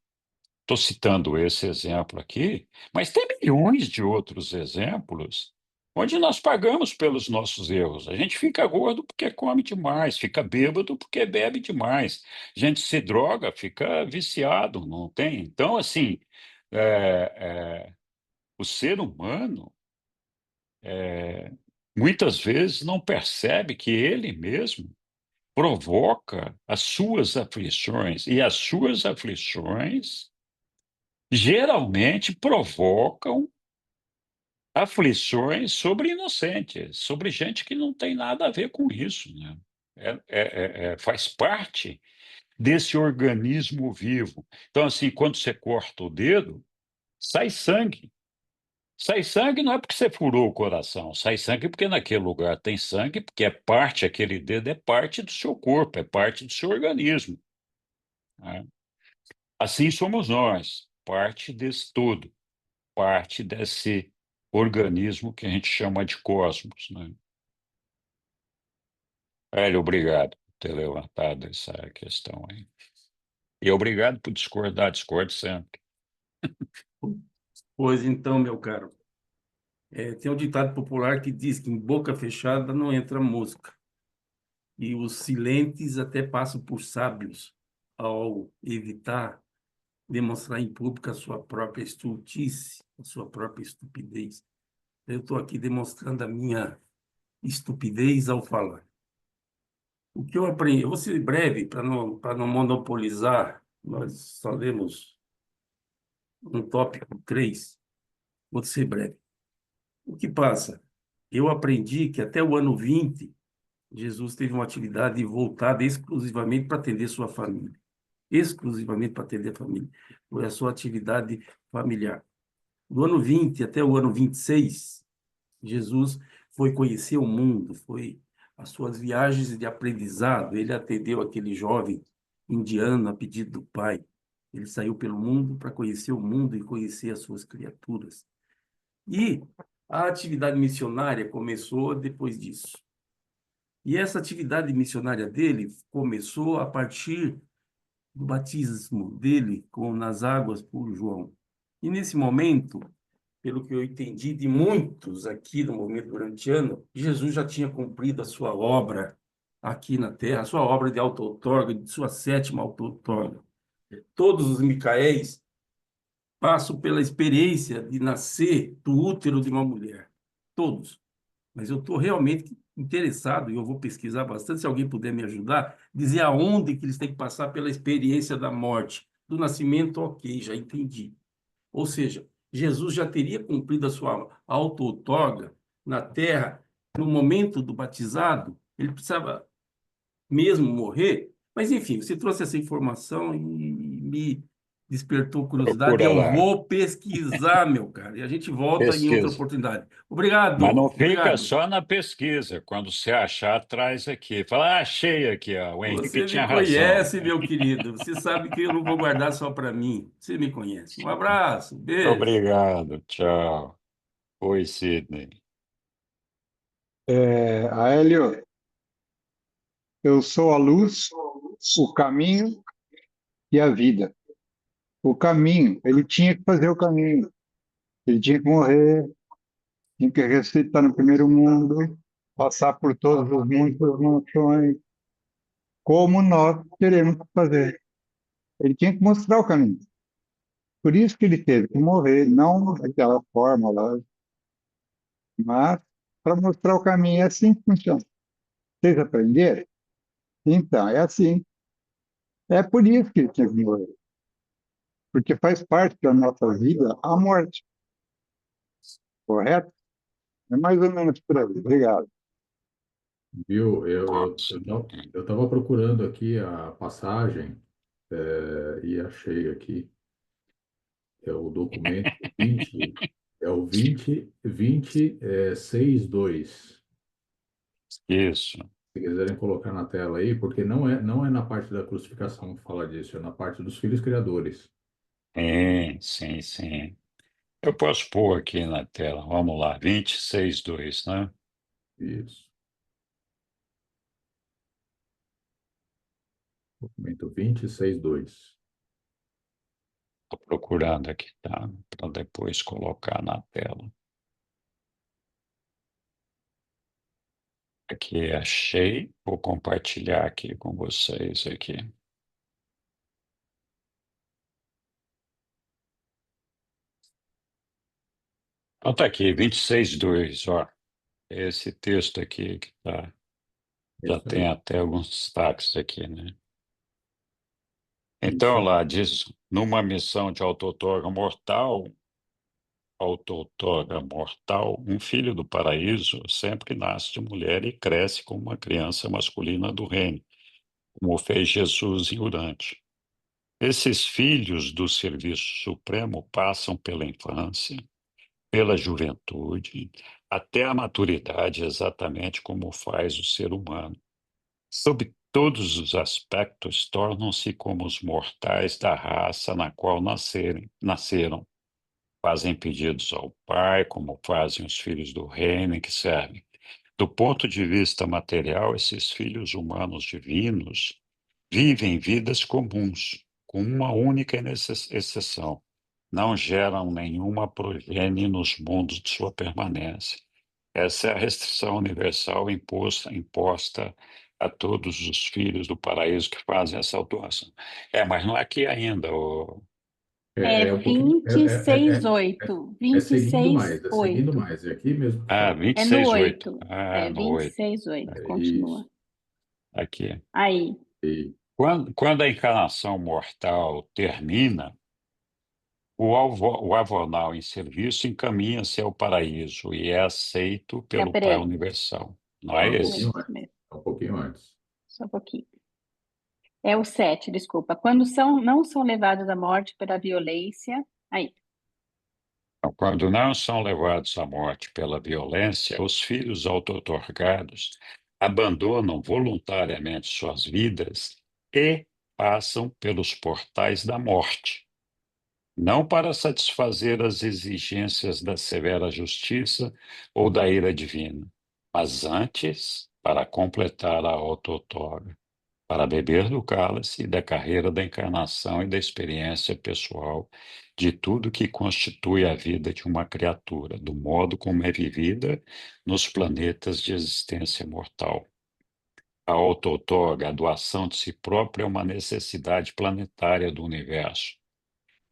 Estou citando esse exemplo aqui, mas tem milhões de outros exemplos onde nós pagamos pelos nossos erros. A gente fica gordo porque come demais, fica bêbado porque bebe demais. A gente se droga, fica viciado, não tem? Então, assim, o ser humano muitas vezes não percebe que ele mesmo provoca as suas aflições, e as suas aflições geralmente provocam aflições sobre inocentes, sobre gente que não tem nada a ver com isso, né? Faz parte desse organismo vivo. Então, assim, quando você corta o dedo, sai sangue. Sai sangue não é porque você furou o coração, sai sangue porque naquele lugar tem sangue, porque é parte, aquele dedo é parte do seu corpo, é parte do seu organismo, né? Assim somos nós, parte desse todo, parte desse organismo que a gente chama de cosmos, né? Hélio, obrigado por ter levantado essa questão aí. E obrigado por discordar, discorde sempre. Pois então, meu caro, tem um ditado popular que diz que em boca fechada não entra mosca. E os silentes até passam por sábios ao evitar demonstrar em público a sua própria estultice, a sua própria estupidez. Eu estou aqui demonstrando a minha estupidez ao falar. O que eu aprendi, eu vou ser breve para não monopolizar, nós só lemos um tópico 3. Vou ser breve. O que passa? Eu aprendi que até o ano 20 Jesus teve uma atividade voltada exclusivamente para atender sua família. Exclusivamente para atender a família. Foi a sua atividade familiar. Do ano 20 até o ano 26, Jesus foi conhecer o mundo, foi as suas viagens de aprendizado. Ele atendeu aquele jovem indiano a pedido do pai. Ele saiu pelo mundo para conhecer o mundo e conhecer as suas criaturas. E a atividade missionária começou depois disso. E essa atividade missionária dele começou a partir do batismo dele nas águas por João. E nesse momento, pelo que eu entendi de muitos aqui no movimento grandiano, Jesus já tinha cumprido a sua obra aqui na Terra, a sua obra de auto-outorga, de sua sétima auto-outorga. Todos os Micaéis passam pela experiência de nascer do útero de uma mulher. Todos. Mas eu estou realmente interessado, e eu vou pesquisar bastante, se alguém puder me ajudar, dizer aonde que eles têm que passar pela experiência da morte. Do nascimento, ok, já entendi. Ou seja, Jesus já teria cumprido a sua auto-outorga na terra no momento do batizado, ele precisava mesmo morrer. Mas, enfim, você trouxe essa informação e me despertou curiosidade. Procura Eu lá, vou pesquisar, meu cara, e a gente volta em outra pesquisa. oportunidade. Mas não Obrigado, fica obrigado. só na pesquisa. Quando você achar, traz aqui. Fala, ah, achei aqui, ó. O Henrique Você me tinha razão. conhece, meu querido. Você sabe que eu não vou guardar só para mim. Você me conhece. Um abraço, beijo. Obrigado, tchau. Oi, Sidney. Aélio, eu sou a luz, o caminho e a vida. O caminho, ele tinha que fazer o caminho. Ele tinha que morrer, tinha que ressuscitar no primeiro mundo, passar por todas as muitas nações, como nós queremos fazer. Ele tinha que mostrar o caminho. Por isso que ele teve que morrer, não daquela forma lá, mas para mostrar o caminho. É assim que funciona. Vocês aprenderam? Então, é assim. É por isso que ele tinha que morrer. Porque faz parte da nossa vida a morte, correto? É mais ou menos por aí. Obrigado. Viu? Nossa. Eu estava procurando aqui a passagem e achei aqui, é o documento 20, é o 20, 62. Isso. Se quiserem colocar na tela aí, porque não é na parte da crucificação que fala disso, é na parte dos filhos criadores. Sim, sim, sim. Eu posso pôr aqui na tela. Vamos lá, 26:2, né? Isso. Documento 20, 62. Estou procurando aqui, tá? Para depois colocar na tela. Aqui, achei. Vou compartilhar aqui com vocês aqui. Então tá aqui, 26:2, ó. Esse texto aqui que tá, já Isso tem aí. até alguns destaques aqui, né? Isso Então aí. lá diz, numa missão de autooutorga mortal, um filho do paraíso sempre nasce de mulher e cresce como uma criança masculina do reino, como fez Jesus em Urante. Esses filhos do serviço supremo passam pela infância, pela juventude, até a maturidade, exatamente como faz o ser humano. Sob todos os aspectos, tornam-se como os mortais da raça na qual nasceram. Fazem pedidos ao Pai, como fazem os filhos do reino em que servem. Do ponto de vista material, esses filhos humanos divinos vivem vidas comuns, com uma única exceção: não geram nenhuma progenie nos mundos de sua permanência. Essa é a restrição universal imposta a todos os filhos do paraíso que fazem essa autuação. Mas não é aqui ainda. É É um pouquinho. 26:8. É vinte e seguindo seis mais, é seguindo oito. mais. É aqui mesmo que Ah, fala. É no 26:8. 8. Ah, É no vinte e 8. seis oito. É Continua. isso. Aqui. Aí. E, Quando a encarnação mortal termina, o avonal em serviço encaminha-se ao paraíso e é aceito Não, pelo Pai peraí. Universal. Não é é um É esse? pouquinho isso antes. mesmo. É um pouquinho antes. Só um pouquinho. É o 7, desculpa. Quando não são levados à morte pela violência. Aí. Então, quando não são levados à morte pela violência, os filhos auto-otorgados abandonam voluntariamente suas vidas e passam pelos portais da morte, não para satisfazer as exigências da severa justiça ou da ira divina, mas antes para completar a auto-outorga, para beber do cálice da carreira da encarnação e da experiência pessoal de tudo que constitui a vida de uma criatura, do modo como é vivida nos planetas de existência mortal. A auto-outorga, a doação de si própria, é uma necessidade planetária do universo.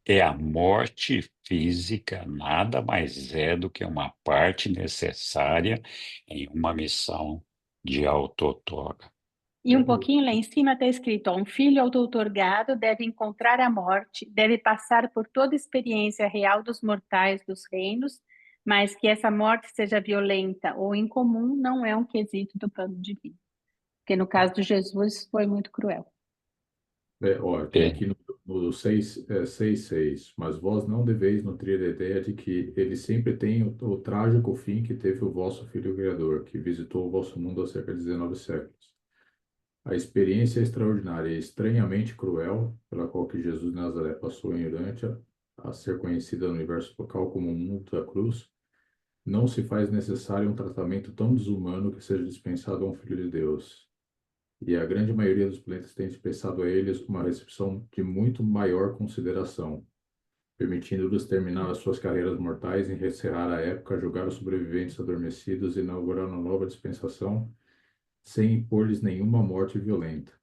É a morte física, nada mais é do que uma parte necessária em uma missão de auto-outorga. E um pouquinho lá em cima está escrito: ó, um filho auto-outorgado deve encontrar a morte, deve passar por toda a experiência real dos mortais dos reinos, mas que essa morte seja violenta ou incomum não é um quesito do plano divino. Porque no caso de Jesus foi muito cruel. Ó, tem É. aqui no 6:6, mas vós não deveis nutrir a ideia de que ele sempre tem o trágico fim que teve o vosso Filho Criador, que visitou o vosso mundo há cerca de 19 séculos. A experiência extraordinária e estranhamente cruel pela qual que Jesus de Nazaré passou em Urântia, a ser conhecida no universo local como o mundo da cruz, não se faz necessário um tratamento tão desumano que seja dispensado a um Filho de Deus. E a grande maioria dos planetas tem dispensado a eles uma recepção de muito maior consideração, permitindo-lhes terminar as suas carreiras mortais, encerrar a época, julgar os sobreviventes adormecidos e inaugurar uma nova dispensação sem impor-lhes nenhuma morte violenta.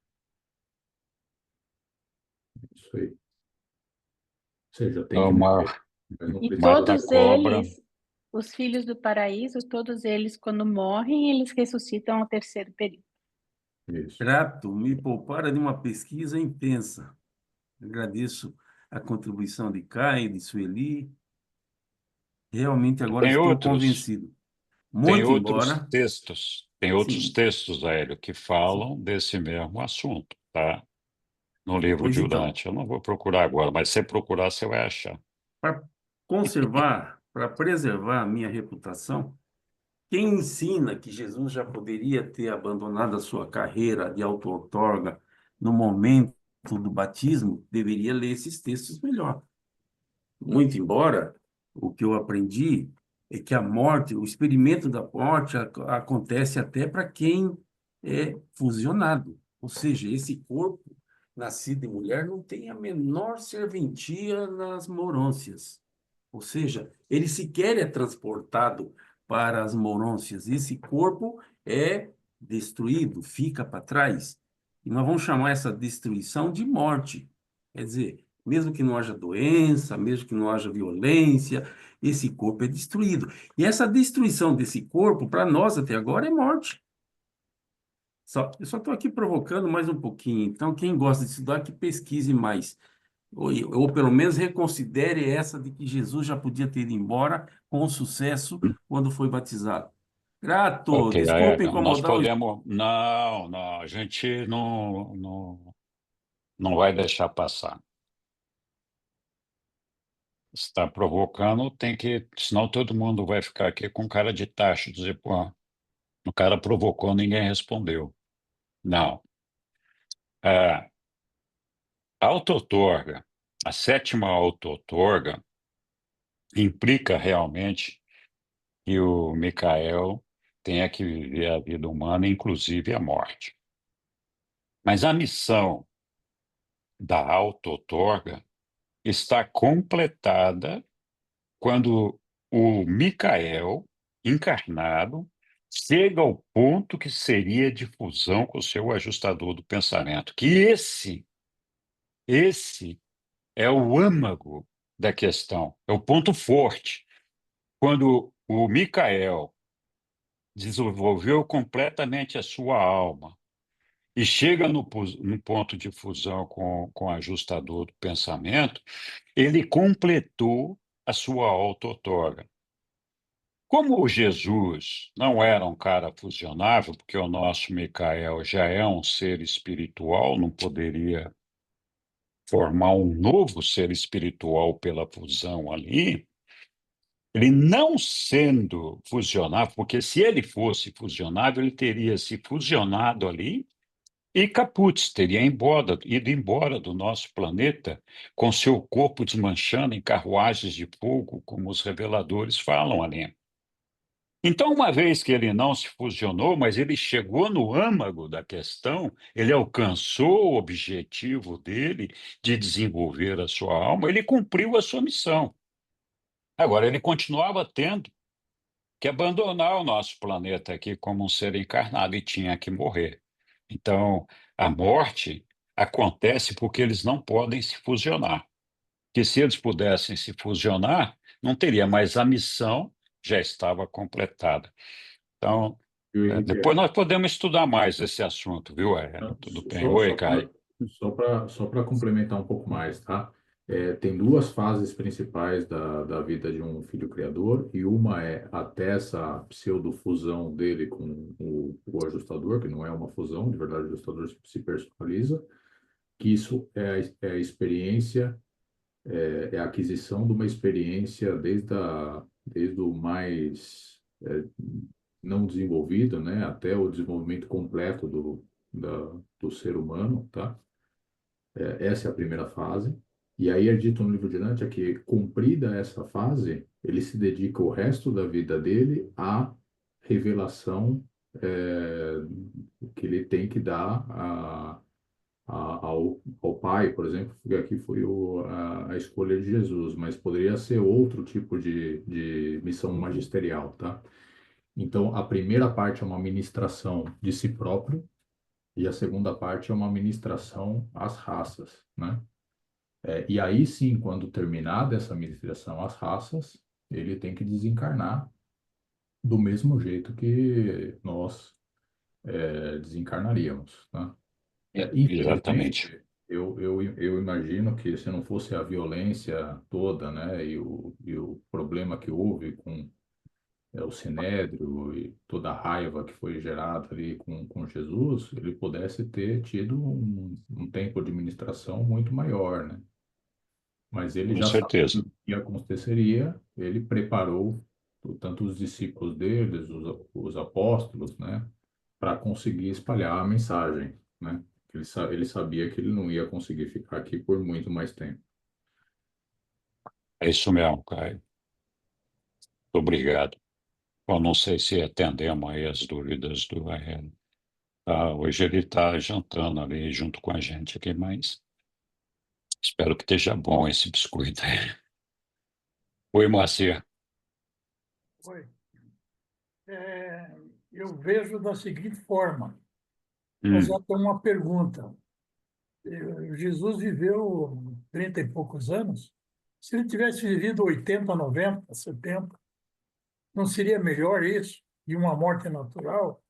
Isso aí. Ou seja, tem que Uma, morrer, mas não E precisa. mata a todos cobra. eles, os filhos do paraíso, todos eles, quando morrem, eles ressuscitam ao terceiro período. Isso. Grato, me poupara de uma pesquisa intensa. Agradeço a contribuição de Caio, de Sueli. Realmente agora Tem estou outros, convencido. tem Muito outros embora, textos, tem outros sim, textos, Hélio, que sim. falam desse mesmo assunto, tá? No livro Pois de então, Urante. Eu não vou procurar agora, mas se você procurar, você vai achar. para conservar, para preservar a minha reputação, quem ensina que Jesus já poderia ter abandonado a sua carreira de auto-outorga no momento do batismo, deveria ler esses textos melhor. Muito embora o que eu aprendi é que a morte, o experimento da morte acontece até para quem é fusionado. Ou seja, esse corpo nascido de mulher não tem a menor serventia nas morôncias. Ou seja, ele sequer é transportado para as morôncias. Esse corpo é destruído, fica para trás. E nós vamos chamar essa destruição de morte. Quer dizer, mesmo que não haja doença, mesmo que não haja violência, esse corpo é destruído. E essa destruição desse corpo, para nós até agora, é morte. Eu só estou aqui provocando mais um pouquinho. Então, quem gosta de estudar, que pesquise mais. Ou pelo menos reconsidere essa de que Jesus já podia ter ido embora com sucesso quando foi batizado. Grato, Ok, desculpe nós incomodar o... podemos. Não, não, a gente não vai deixar passar. Está provocando, tem que. Senão todo mundo vai ficar aqui com cara de tacho, dizer, pô, o cara provocou, ninguém respondeu. Não. A auto-outorga, a sétima auto-outorga, implica realmente que o Micael tenha que viver a vida humana, inclusive a morte. Mas a missão da auto-outorga está completada quando o Micael, encarnado, chega ao ponto que seria de fusão com o seu ajustador do pensamento, que esse é o âmago da questão, é o ponto forte. Quando o Micael desenvolveu completamente a sua alma e chega no ponto de fusão com o ajustador do pensamento, ele completou a sua auto-outorga. Como o Jesus não era um cara fusionável, porque o nosso Micael já é um ser espiritual, não poderia formar um novo ser espiritual pela fusão ali, ele não sendo fusionável, porque se ele fosse fusionável, ele teria se fusionado ali e caput, teria ido embora do nosso planeta com seu corpo desmanchando em carruagens de fogo, como os reveladores falam ali. Então, uma vez que ele não se fusionou, mas ele chegou no âmago da questão, ele alcançou o objetivo dele de desenvolver a sua alma, ele cumpriu a sua missão. Agora, ele continuava tendo que abandonar o nosso planeta aqui como um ser encarnado e tinha que morrer. Então, a morte acontece porque eles não podem se fusionar. Que se eles pudessem se fusionar, não teria, mas a missão já estava completada. Então, Viu, Henrique? depois nós podemos estudar mais esse assunto, viu? Não, Tudo bem? Oi, Caio. só para complementar um pouco mais, tá? Tem duas fases principais da vida de um filho criador, e uma é até essa pseudo-fusão dele com o ajustador, que não é uma fusão, de verdade o ajustador se personaliza, que isso é a experiência, é a aquisição de uma experiência desde o mais não desenvolvido, né, até o desenvolvimento completo do ser humano, tá? Essa é a primeira fase. E aí é dito no livro de Dante que, cumprida essa fase, ele se dedica o resto da vida dele à revelação que ele tem que dar ao Pai, por exemplo, porque aqui foi a escolha de Jesus, mas poderia ser outro tipo de missão magisterial, tá? Então, a primeira parte é uma ministração de si próprio, e a segunda parte é uma ministração às raças, né? E aí sim, quando terminar dessa ministração às raças, ele tem que desencarnar do mesmo jeito que nós desencarnaríamos, né? Exatamente. Infelizmente, eu imagino que se não fosse a violência toda, né, e o problema que houve com o Sinédrio e toda a raiva que foi gerada ali com Jesus, ele pudesse ter tido um tempo de ministração muito maior, né? Mas ele Com já sabia certeza. o que aconteceria, ele preparou tanto os discípulos deles, os apóstolos, né, para conseguir espalhar a mensagem, né? Ele sabia que ele não ia conseguir ficar aqui por muito mais tempo. É isso mesmo, Caio. Obrigado. Eu não sei se atendemos aí as dúvidas do Aéreo. Hoje ele está jantando ali junto com a gente aqui, mas espero que esteja bom esse biscoito aí. Oi, Moacir. Oi. Eu vejo da seguinte forma, fazer até uma pergunta. Jesus viveu 30 e poucos anos. Se ele tivesse vivido 80, 90, 70, não seria melhor isso? E uma morte natural?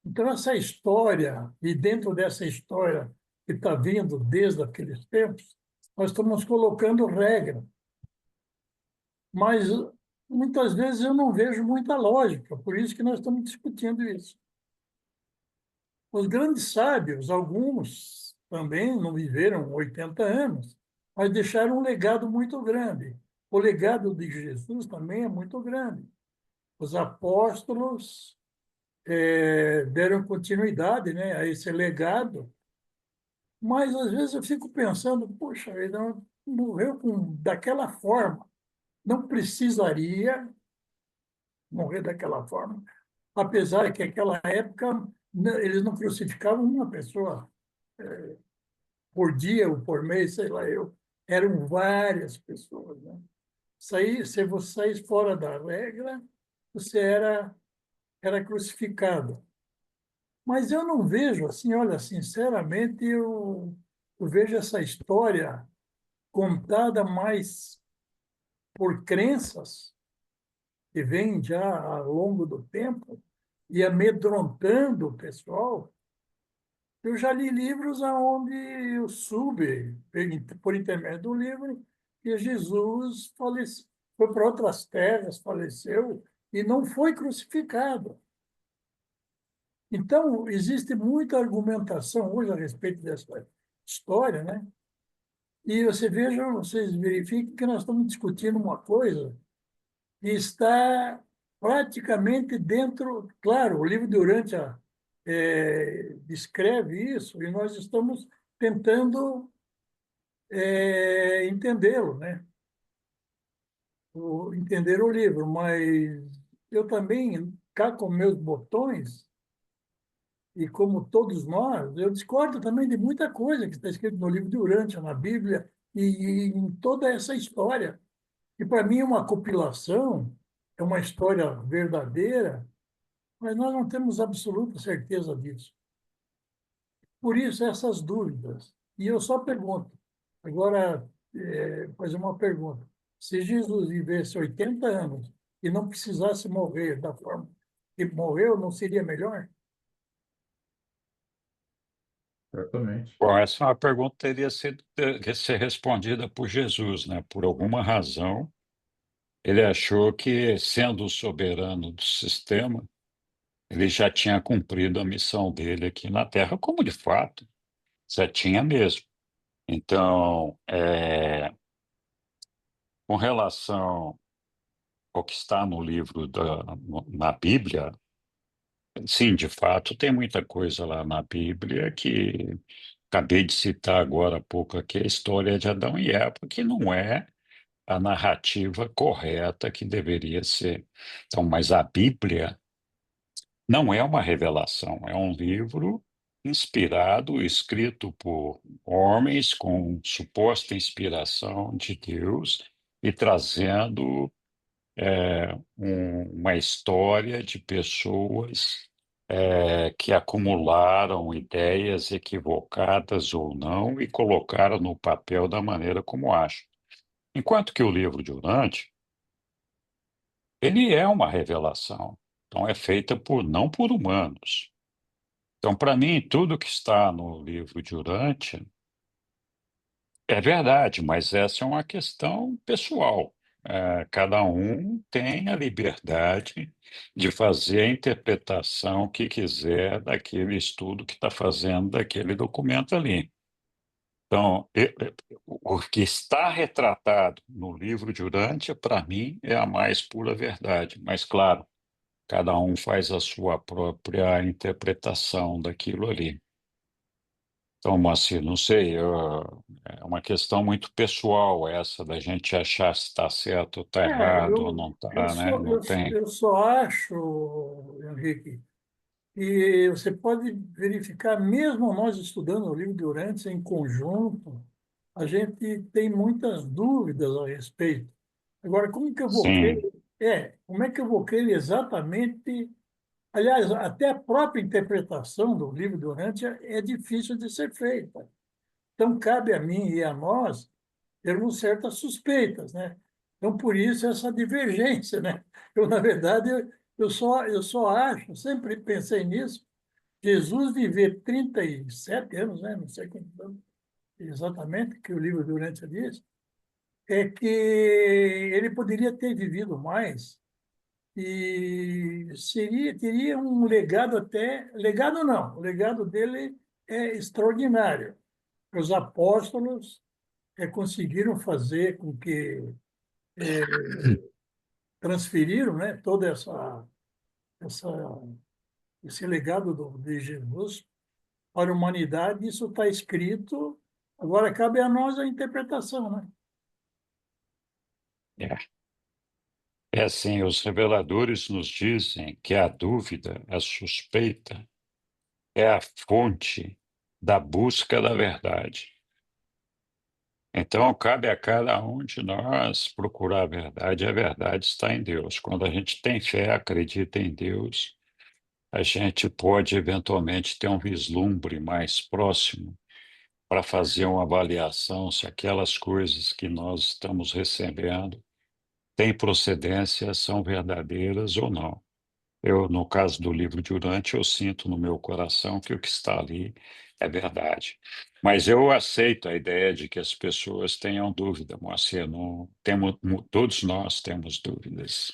Então, essa história, e dentro dessa história que está vindo desde aqueles tempos, nós estamos colocando regra. Mas muitas vezes eu não vejo muita lógica, por isso que nós estamos discutindo isso. Os grandes sábios, alguns também não viveram 80 anos, mas deixaram um legado muito grande. O legado de Jesus também é muito grande. Os apóstolos deram continuidade, né, a esse legado, mas às vezes eu fico pensando, poxa, ele morreu daquela forma. Não precisaria morrer daquela forma, apesar que naquela época eles não crucificavam uma pessoa por dia ou por mês, sei lá eu, eram várias pessoas, né? Se você saísse fora da regra, você era crucificado. Mas eu não vejo assim, olha, sinceramente, eu vejo essa história contada mais por crenças que vêm já ao longo do tempo e amedrontando o pessoal. Eu já li livros onde eu soube, por intermédio do livro, que Jesus foi para outras terras, faleceu e não foi crucificado. Então, existe muita argumentação hoje a respeito dessa história, né? E vocês verifiquem que nós estamos discutindo uma coisa que está praticamente dentro. Claro, o livro de Urântia descreve isso e nós estamos tentando entendê-lo, né? Entender o livro, mas eu também, cá com meus botões, e como todos nós, eu discordo também de muita coisa que está escrito no livro de Urântia, na Bíblia e em toda essa história. E para mim é uma compilação, é uma história verdadeira, mas nós não temos absoluta certeza disso. Por isso, essas dúvidas. E eu só pergunto, agora, fazer uma pergunta. Se Jesus vivesse 80 anos e não precisasse morrer da forma que morreu, não seria melhor? Certamente. Bom, essa é uma pergunta que teria que ser respondida por Jesus, né? Por alguma razão, ele achou que, sendo o soberano do sistema, ele já tinha cumprido a missão dele aqui na Terra, como de fato já tinha mesmo. Então, com relação ao que está no livro na Bíblia, sim, de fato, tem muita coisa lá na Bíblia que acabei de citar agora há pouco aqui, a história de Adão e Eva, que não é a narrativa correta que deveria ser. Então, mas a Bíblia não é uma revelação, é um livro inspirado, escrito por homens com suposta inspiração de Deus e trazendo uma história de pessoas que acumularam ideias equivocadas ou não e colocaram no papel da maneira como acham. Enquanto que o livro de Urântia, ele é uma revelação, então é feita não por humanos. Então, para mim, tudo que está no livro de Urântia é verdade, mas essa é uma questão pessoal. Cada um tem a liberdade de fazer a interpretação que quiser daquele estudo que está fazendo daquele documento ali. Então, o que está retratado no livro de Urântia, para mim, é a mais pura verdade. Mas, claro, cada um faz a sua própria interpretação daquilo ali. Então, Moacir, não sei, é uma questão muito pessoal essa da gente achar se está certo ou está errado ou não está, né? Não tem. Eu só acho, Henrique, E você pode verificar, mesmo nós estudando o livro de Orantes em conjunto, a gente tem muitas dúvidas a respeito. Agora, como que eu vou crer? Sim, Como é que eu vou crer exatamente? Aliás, até a própria interpretação do livro de Orantes é difícil de ser feita. Então, cabe a mim e a nós termos certas suspeitas, né? Então, por isso, essa divergência, né? Na verdade, eu só acho, sempre pensei nisso, Jesus viver 37 anos, né? Não sei quantos anos exatamente, que o livro Durante diz, é que ele poderia ter vivido mais e teria um legado até... Legado não, o legado dele é extraordinário. Os apóstolos conseguiram fazer com que transferiram, né, toda essa, esse legado de Jesus para a humanidade. Isso está escrito, agora cabe a nós a interpretação, né? é. É assim, os reveladores nos dizem que a dúvida, a suspeita, é a fonte da busca da verdade. Então, cabe a cada um de nós procurar a verdade está em Deus. Quando a gente tem fé, acredita em Deus, a gente pode eventualmente ter um vislumbre mais próximo para fazer uma avaliação se aquelas coisas que nós estamos recebendo têm procedência, são verdadeiras ou não. Eu, no caso do livro de Urante, eu sinto no meu coração que o que está ali é verdade. Mas eu aceito a ideia de que as pessoas tenham dúvida, Moacir. Não, todos nós temos dúvidas.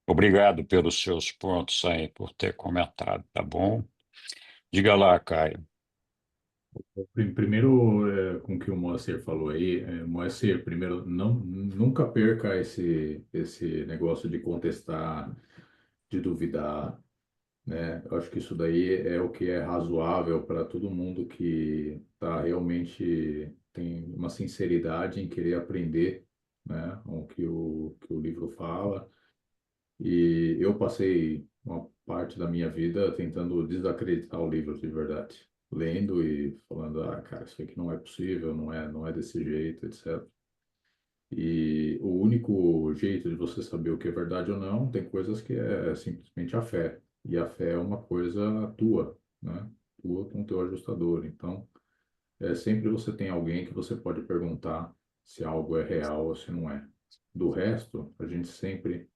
Obrigado pelos seus pontos aí, por ter comentado, tá bom? Diga lá, Caio. Primeiro, com o que o Moacir falou aí, Moacir, primeiro, nunca perca esse negócio de contestar, de duvidar, né? Eu acho que isso daí é o que é razoável para todo mundo que tá realmente tem uma sinceridade em querer aprender, né? O que o livro fala. E eu passei uma parte da minha vida tentando desacreditar o livro de verdade, lendo e falando, ah, cara, isso aqui não é possível, não é desse jeito, etc. E o único jeito de você saber o que é verdade ou não, tem coisas que é simplesmente a fé. E a fé é uma coisa tua, né? Tua com o teu ajustador. Então, sempre você tem alguém que você pode perguntar se algo é real ou se não é. Do resto, a gente sempre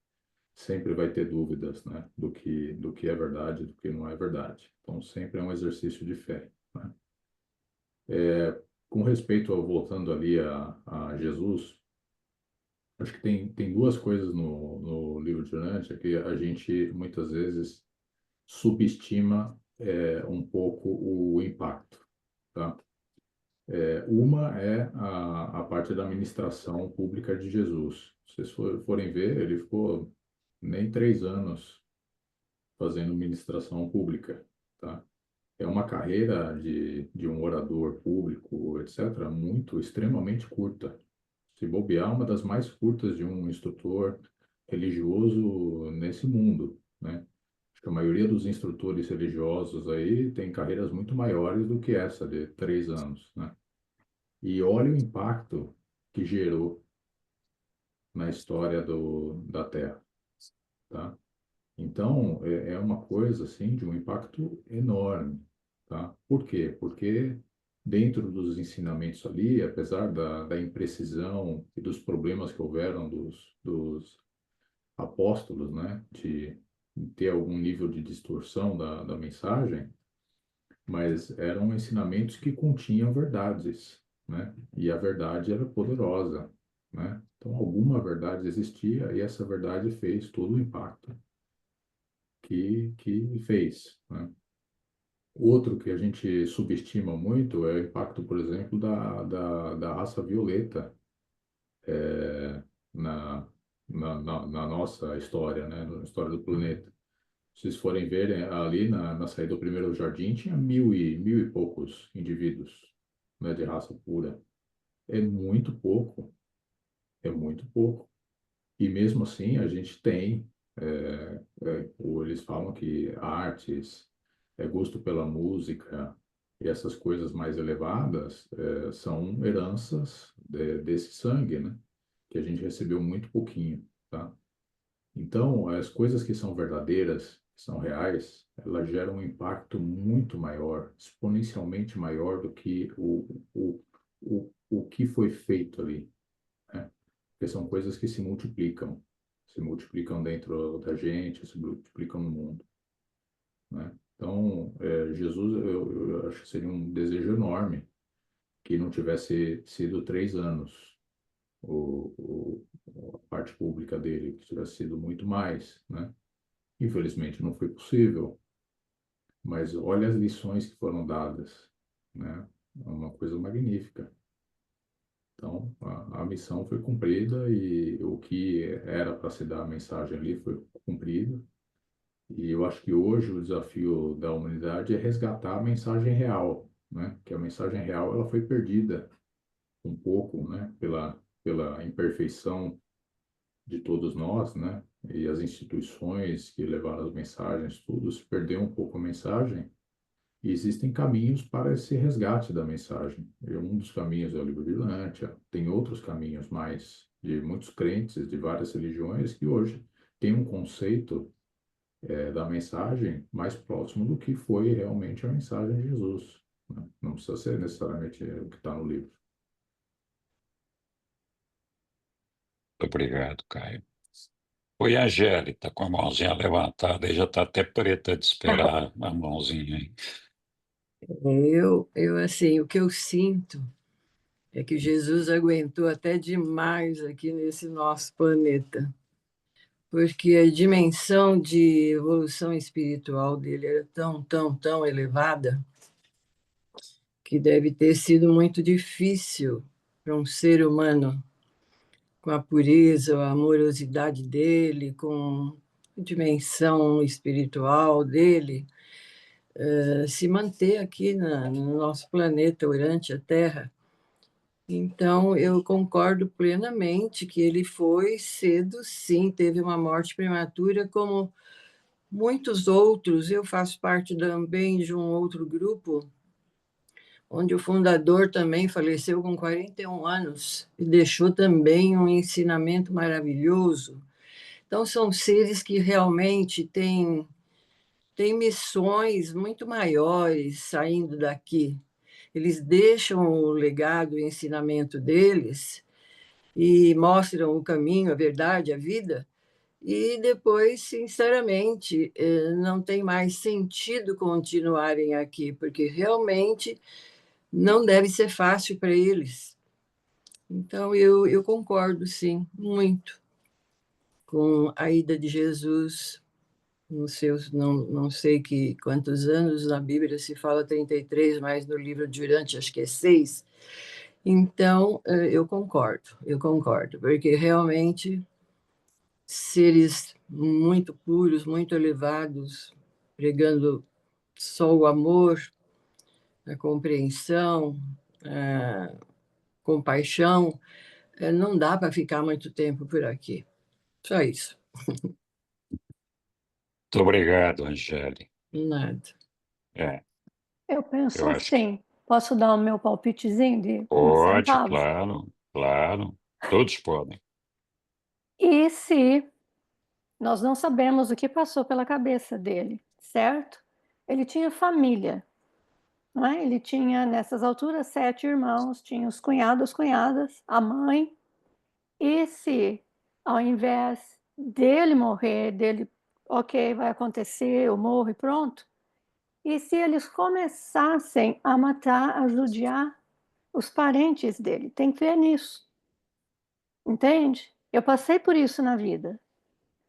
vai ter dúvidas, né? Do que é verdade, do que não é verdade. Então, sempre é um exercício de fé, né? Com respeito ao voltando ali a Jesus, acho que tem duas coisas no livro de Jonante que a gente muitas vezes subestima um pouco o impacto, tá? Uma é a parte da administração pública de Jesus. Se vocês forem ver, ele ficou nem 3 anos fazendo ministração pública, tá? É uma carreira de um orador público, etc., muito, extremamente curta. Se bobear, uma das mais curtas de um instrutor religioso nesse mundo, né? Acho que a maioria dos instrutores religiosos aí tem carreiras muito maiores do que essa de 3 anos, né? E olha o impacto que gerou na história da Terra, tá? Então, é uma coisa, assim, de um impacto enorme, tá? Por quê? Porque dentro dos ensinamentos ali, apesar da imprecisão e dos problemas que houveram dos apóstolos, né, de ter algum nível de distorção da mensagem, mas eram ensinamentos que continham verdades, né? E a verdade era poderosa, né? Então, alguma verdade existia e essa verdade fez todo o impacto que fez, né? Outro que a gente subestima muito é o impacto, por exemplo, da raça violeta na, na nossa história, né? Na história do planeta. Se vocês forem ver, ali na saída do primeiro jardim, tinha mil e poucos indivíduos, né, de raça pura. É muito pouco, é muito pouco. E mesmo assim, a gente tem ou eles falam que artes, gosto pela música e essas coisas mais elevadas são heranças desse sangue, né? Que a gente recebeu muito pouquinho, tá? Então, as coisas que são verdadeiras, que são reais, elas geram um impacto muito maior, exponencialmente maior do que o que foi feito ali, né? Porque são coisas que se multiplicam dentro da gente, se multiplicam no mundo, né? Então, Jesus, eu acho que seria um desejo enorme que não tivesse sido 3 anos a parte pública dele, que tivesse sido muito mais, né? Infelizmente não foi possível, mas olha as lições que foram dadas, né? É uma coisa magnífica. Então, a missão foi cumprida e o que era para se dar a mensagem ali foi cumprido. E eu acho que hoje o desafio da humanidade é resgatar a mensagem real, né? Que a mensagem real ela foi perdida um pouco, né? Pela imperfeição de todos nós, né? E as instituições que levaram as mensagens, tudo se perdeu um pouco a mensagem. E existem caminhos para esse resgate da mensagem. E um dos caminhos é o livro de Lântia, tem outros caminhos mais de muitos crentes de várias religiões que hoje têm um conceito da mensagem mais próximo do que foi realmente a mensagem de Jesus, né? Não precisa ser necessariamente o que está no livro. Obrigado, Caio. Oi, Angélica, tá com a mãozinha levantada aí, já está até preta de esperar a mãozinha aí. Assim, o que eu sinto é que Jesus aguentou até demais aqui nesse nosso planeta, porque a dimensão de evolução espiritual dele era tão, tão, tão elevada que deve ter sido muito difícil para um ser humano, com a pureza, a amorosidade dele, com a dimensão espiritual dele, se manter aqui no nosso planeta, orante a Terra. Então, eu concordo plenamente que ele foi cedo, sim, teve uma morte prematura, como muitos outros. Eu faço parte também de um outro grupo, onde o fundador também faleceu com 41 anos e deixou também um ensinamento maravilhoso. Então, são seres que realmente têm missões muito maiores saindo daqui. Eles deixam o legado, o ensinamento deles e mostram o caminho, a verdade, a vida, e depois, sinceramente, não tem mais sentido continuarem aqui, porque realmente não deve ser fácil para eles. Então, eu concordo, sim, muito com a ida de Jesus nos seus, não sei quantos anos, na Bíblia se fala 33, mas no livro de Urante acho que é 6. Então, eu concordo, porque realmente seres muito puros, muito elevados, pregando só o amor, a compreensão, a compaixão, não dá para ficar muito tempo por aqui. Só isso, Muito obrigado, Angélica. nada. Eu penso Eu acho que assim, posso dar o meu palpitezinho de uns pode, centavos? claro, claro, todos podem. E se nós não sabemos o que passou pela cabeça dele, certo? Ele tinha família, não é? Ele tinha, nessas alturas, 7 irmãos, tinha os cunhados, cunhadas, a mãe. E se, ao invés dele morrer, dele, ok, vai acontecer, eu morro e pronto, e se eles começassem a matar, a judiar os parentes dele? Tem que ver nisso, entende? Eu passei por isso na vida.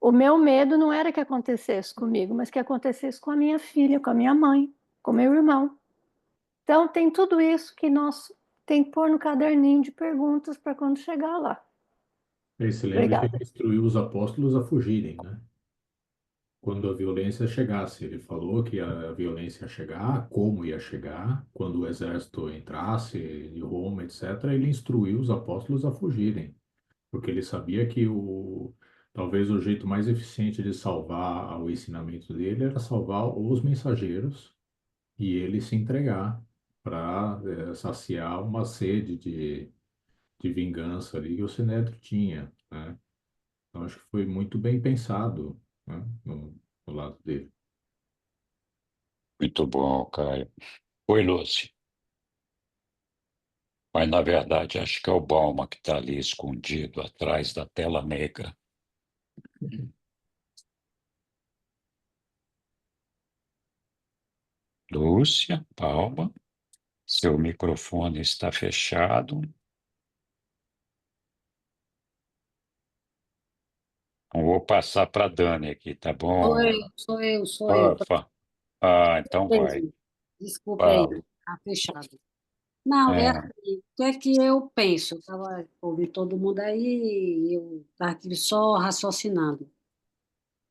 O meu medo não era que acontecesse comigo, mas que acontecesse com a minha filha, com a minha mãe, com meu irmão. Então, tem tudo isso que nós tem que pôr no caderninho de perguntas para quando chegar lá. E se lembre que ele Obrigada. instruiu os apóstolos a fugirem, né? Quando a violência chegasse. Ele falou que a violência ia chegar, como ia chegar, quando o exército entrasse de Roma, etc. Ele instruiu os apóstolos a fugirem, porque ele sabia que talvez o jeito mais eficiente de salvar o ensinamento dele era salvar os mensageiros e ele se entregar para saciar uma sede de vingança ali que o Sinédrio tinha, né? Então, acho que foi muito bem pensado, né, no lado dele. Muito bom, Caio. Oi, Lúcia. Mas, na verdade, acho que é o Balma que está ali escondido atrás da tela negra. Lúcia, Palma, seu microfone está fechado. Eu vou passar para a Dani aqui, tá bom? Sou eu. Rafa? Então vai. Mesmo. Desculpe aí, Fala. tá fechado. Não, é É, assim, o que é que eu penso? Eu estava ouvindo todo mundo aí e eu estava aqui só raciocinando.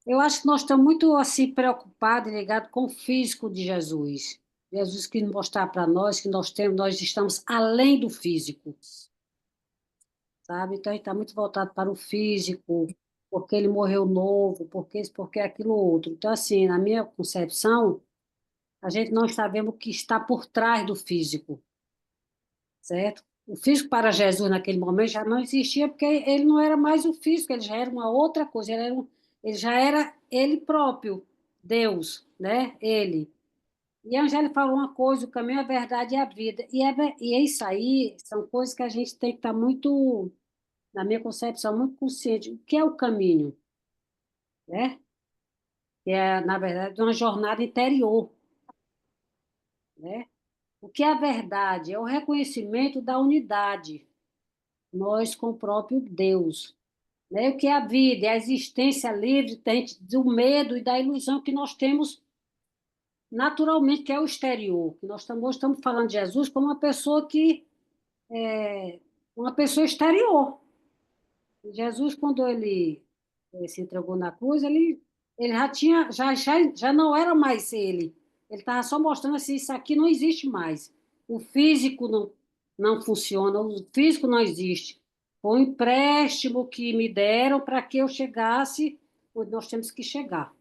Eu acho que nós estamos muito assim preocupados e ligados com o físico de Jesus. Jesus quis mostrar para nós que nós estamos além do físico, sabe? Então a gente está muito voltado para o físico, porque ele morreu novo, porque isso, porque aquilo outro. Então, assim, na minha concepção, a gente não está vendo o que está por trás do físico, certo? O físico para Jesus naquele momento já não existia, porque ele não era mais o físico, ele já era uma outra coisa, ele já era ele próprio, Deus, né? Ele. E a Angélica falou uma coisa: o caminho, a verdade e a vida. E é isso aí, são coisas que a gente tem que estar muito, na minha concepção, muito consciente. O que é o caminho, né? Que é, na verdade, uma jornada interior, né? O que é a verdade? É o reconhecimento da unidade, nós com o próprio Deus. Né? O que é a vida? É a existência livre do medo e da ilusão que nós temos naturalmente, que é o exterior. Que nós hoje estamos falando de Jesus como uma pessoa que uma pessoa exterior. Jesus, quando ele se entregou na cruz, ele já tinha, já não era mais ele. Ele estava só mostrando assim, isso aqui não existe mais. O físico não funciona, o físico não existe. Foi um empréstimo que me deram para que eu chegasse onde nós temos que chegar.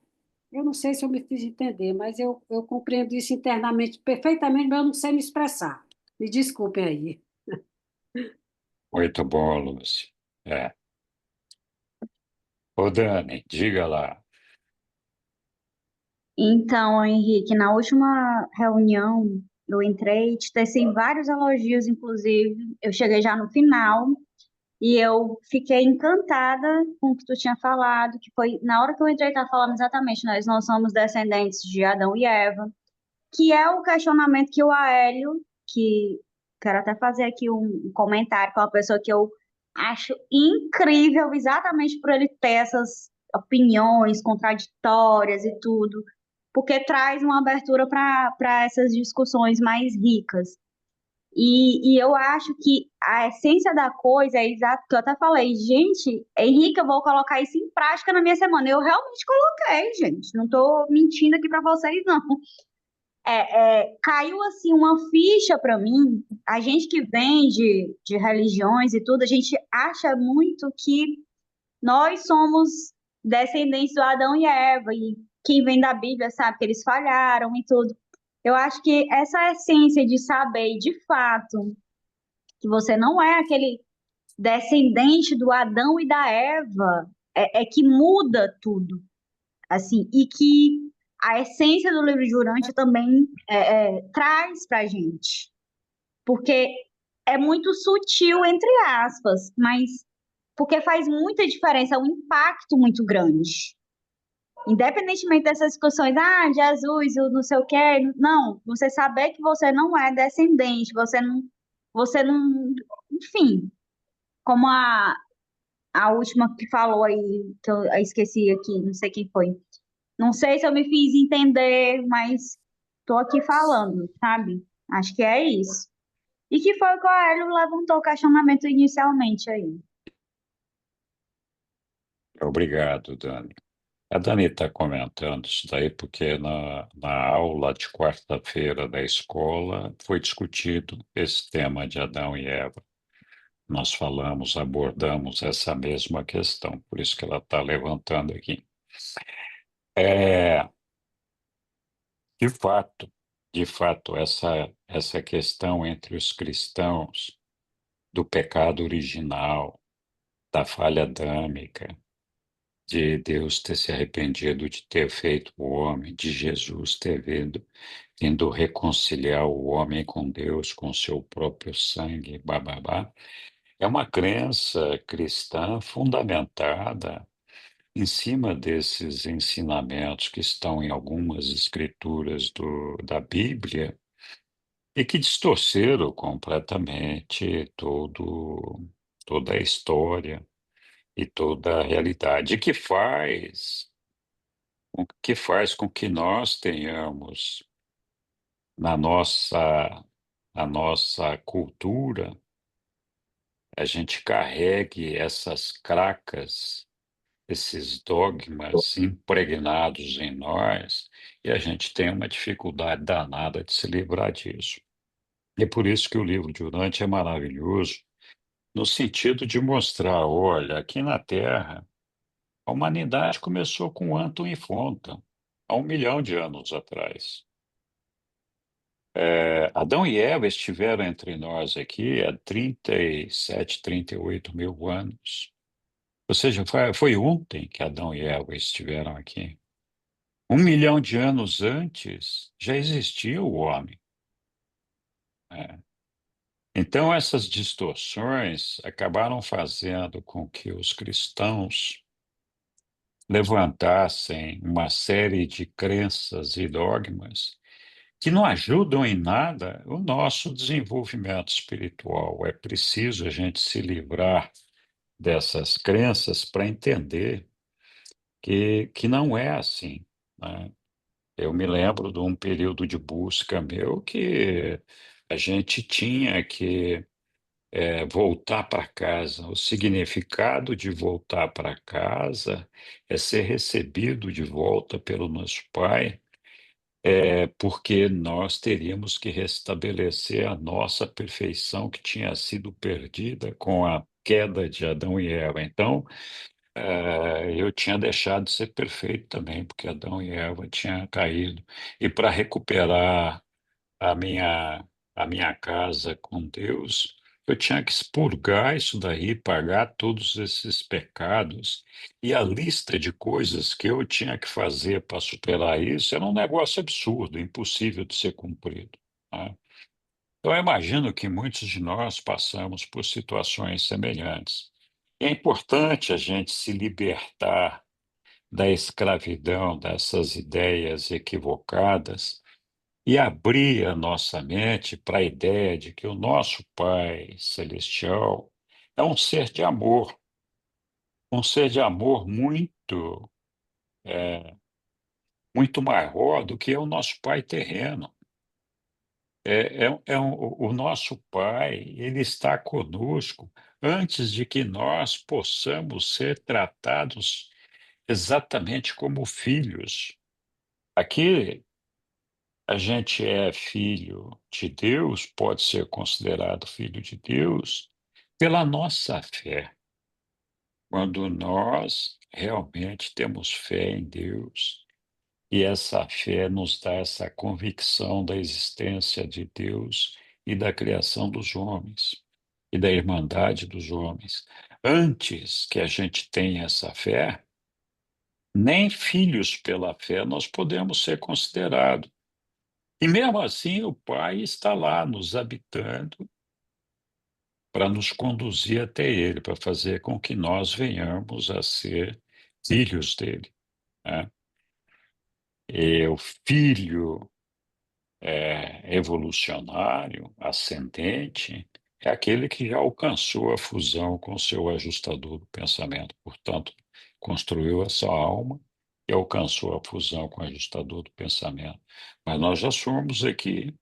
Eu não sei se eu me fiz entender, mas eu compreendo isso internamente perfeitamente, mas eu não sei me expressar. Me desculpem aí. muito bom, Lúcia. É. Ô, Dani, diga lá. Então, Henrique, na última reunião eu entrei, te teci vários elogios, inclusive. Eu cheguei já no final e eu fiquei encantada com o que tu tinha falado, que foi na hora que eu entrei, tá falando exatamente, nós não somos descendentes de Adão e Eva, que é o questionamento que o Aélio, que quero até fazer aqui um comentário com uma pessoa que eu acho incrível, exatamente por ele ter essas opiniões contraditórias e tudo, porque traz uma abertura para essas discussões mais ricas. E eu acho que a essência da coisa é exato, que eu até falei, gente, Henrique, eu vou colocar isso em prática na minha semana. Eu realmente coloquei, gente, não estou mentindo aqui para vocês, não. Caiu assim uma ficha para mim. A gente que vem de religiões e tudo, a gente acha muito que nós somos descendentes do Adão e Eva, e quem vem da Bíblia sabe que eles falharam e tudo. Eu acho que essa essência de saber de fato que você não é aquele descendente do Adão e da Eva é que muda tudo, assim, e que a essência do livro de Urântia também traz para a gente, porque é muito sutil, entre aspas, mas porque faz muita diferença, é um impacto muito grande. Independentemente dessas discussões, Jesus, o não sei o quê, não, você saber que você não é descendente, você não, enfim, como a última que falou aí, que eu esqueci aqui, não sei quem foi. Não sei se eu me fiz entender, mas tô aqui falando, sabe? Acho que é isso. E que foi o que o Hélio levantou o questionamento inicialmente aí. Obrigado, Dani. A Dani está comentando isso daí porque na aula de quarta-feira da escola foi discutido esse tema de Adão e Eva. nós falamos, abordamos essa mesma questão, por isso que ela está levantando aqui. É, de fato, essa questão entre os cristãos do pecado original, da falha adâmica, de Deus ter se arrependido de ter feito o homem, de Jesus ter vindo reconciliar o homem com Deus, com seu próprio sangue, bababá, é uma crença cristã fundamentada em cima desses ensinamentos que estão em algumas escrituras da Bíblia e que distorceram completamente toda a história e toda a realidade, e que faz com que nós tenhamos na nossa cultura, a gente carregue essas cracas, esses dogmas impregnados em nós, e a gente tem uma dificuldade danada de se livrar disso. E é por isso que o livro de Urântia é maravilhoso, no sentido de mostrar, olha, aqui na Terra, a humanidade começou com Anton e Fonta, há 1 milhão de anos atrás. Adão e Eva estiveram entre nós aqui há 37, 38 mil anos. Ou seja, foi ontem que Adão e Eva estiveram aqui. 1 milhão de anos antes já existia o homem, né? Então, essas distorções acabaram fazendo com que os cristãos levantassem uma série de crenças e dogmas que não ajudam em nada o nosso desenvolvimento espiritual. É preciso a gente se livrar dessas crenças para entender que não é assim, né? Eu me lembro de um período de busca meu que a gente tinha que voltar para casa. O significado de voltar para casa é ser recebido de volta pelo nosso Pai, porque nós teríamos que restabelecer a nossa perfeição que tinha sido perdida com a queda de Adão e Eva. Então, eu tinha deixado de ser perfeito também, porque Adão e Eva tinham caído. E para recuperar a minha, a minha casa com Deus, eu tinha que expurgar isso daí, pagar todos esses pecados. E a lista de coisas que eu tinha que fazer para superar isso era um negócio absurdo, impossível de ser cumprido, né? Então, eu imagino que muitos de nós passamos por situações semelhantes. É importante a gente se libertar da escravidão dessas ideias equivocadas e abrir a nossa mente para a ideia de que o nosso Pai Celestial é um ser de amor muito maior do que é o nosso Pai terreno. O nosso Pai, ele está conosco antes de que nós possamos ser tratados exatamente como filhos. Aqui a gente é filho de Deus, pode ser considerado filho de Deus pela nossa fé. Quando nós realmente temos fé em Deus, e essa fé nos dá essa convicção da existência de Deus e da criação dos homens e da irmandade dos homens. Antes que a gente tenha essa fé, nem filhos pela fé nós podemos ser considerados. E mesmo assim, o Pai está lá nos habitando para nos conduzir até Ele, para fazer com que nós venhamos a ser filhos dele, né? E o filho evolucionário, ascendente, é aquele que já alcançou a fusão com o seu ajustador do pensamento, portanto, construiu essa alma e alcançou a fusão com o ajustador do pensamento. Mas nós já somos aqui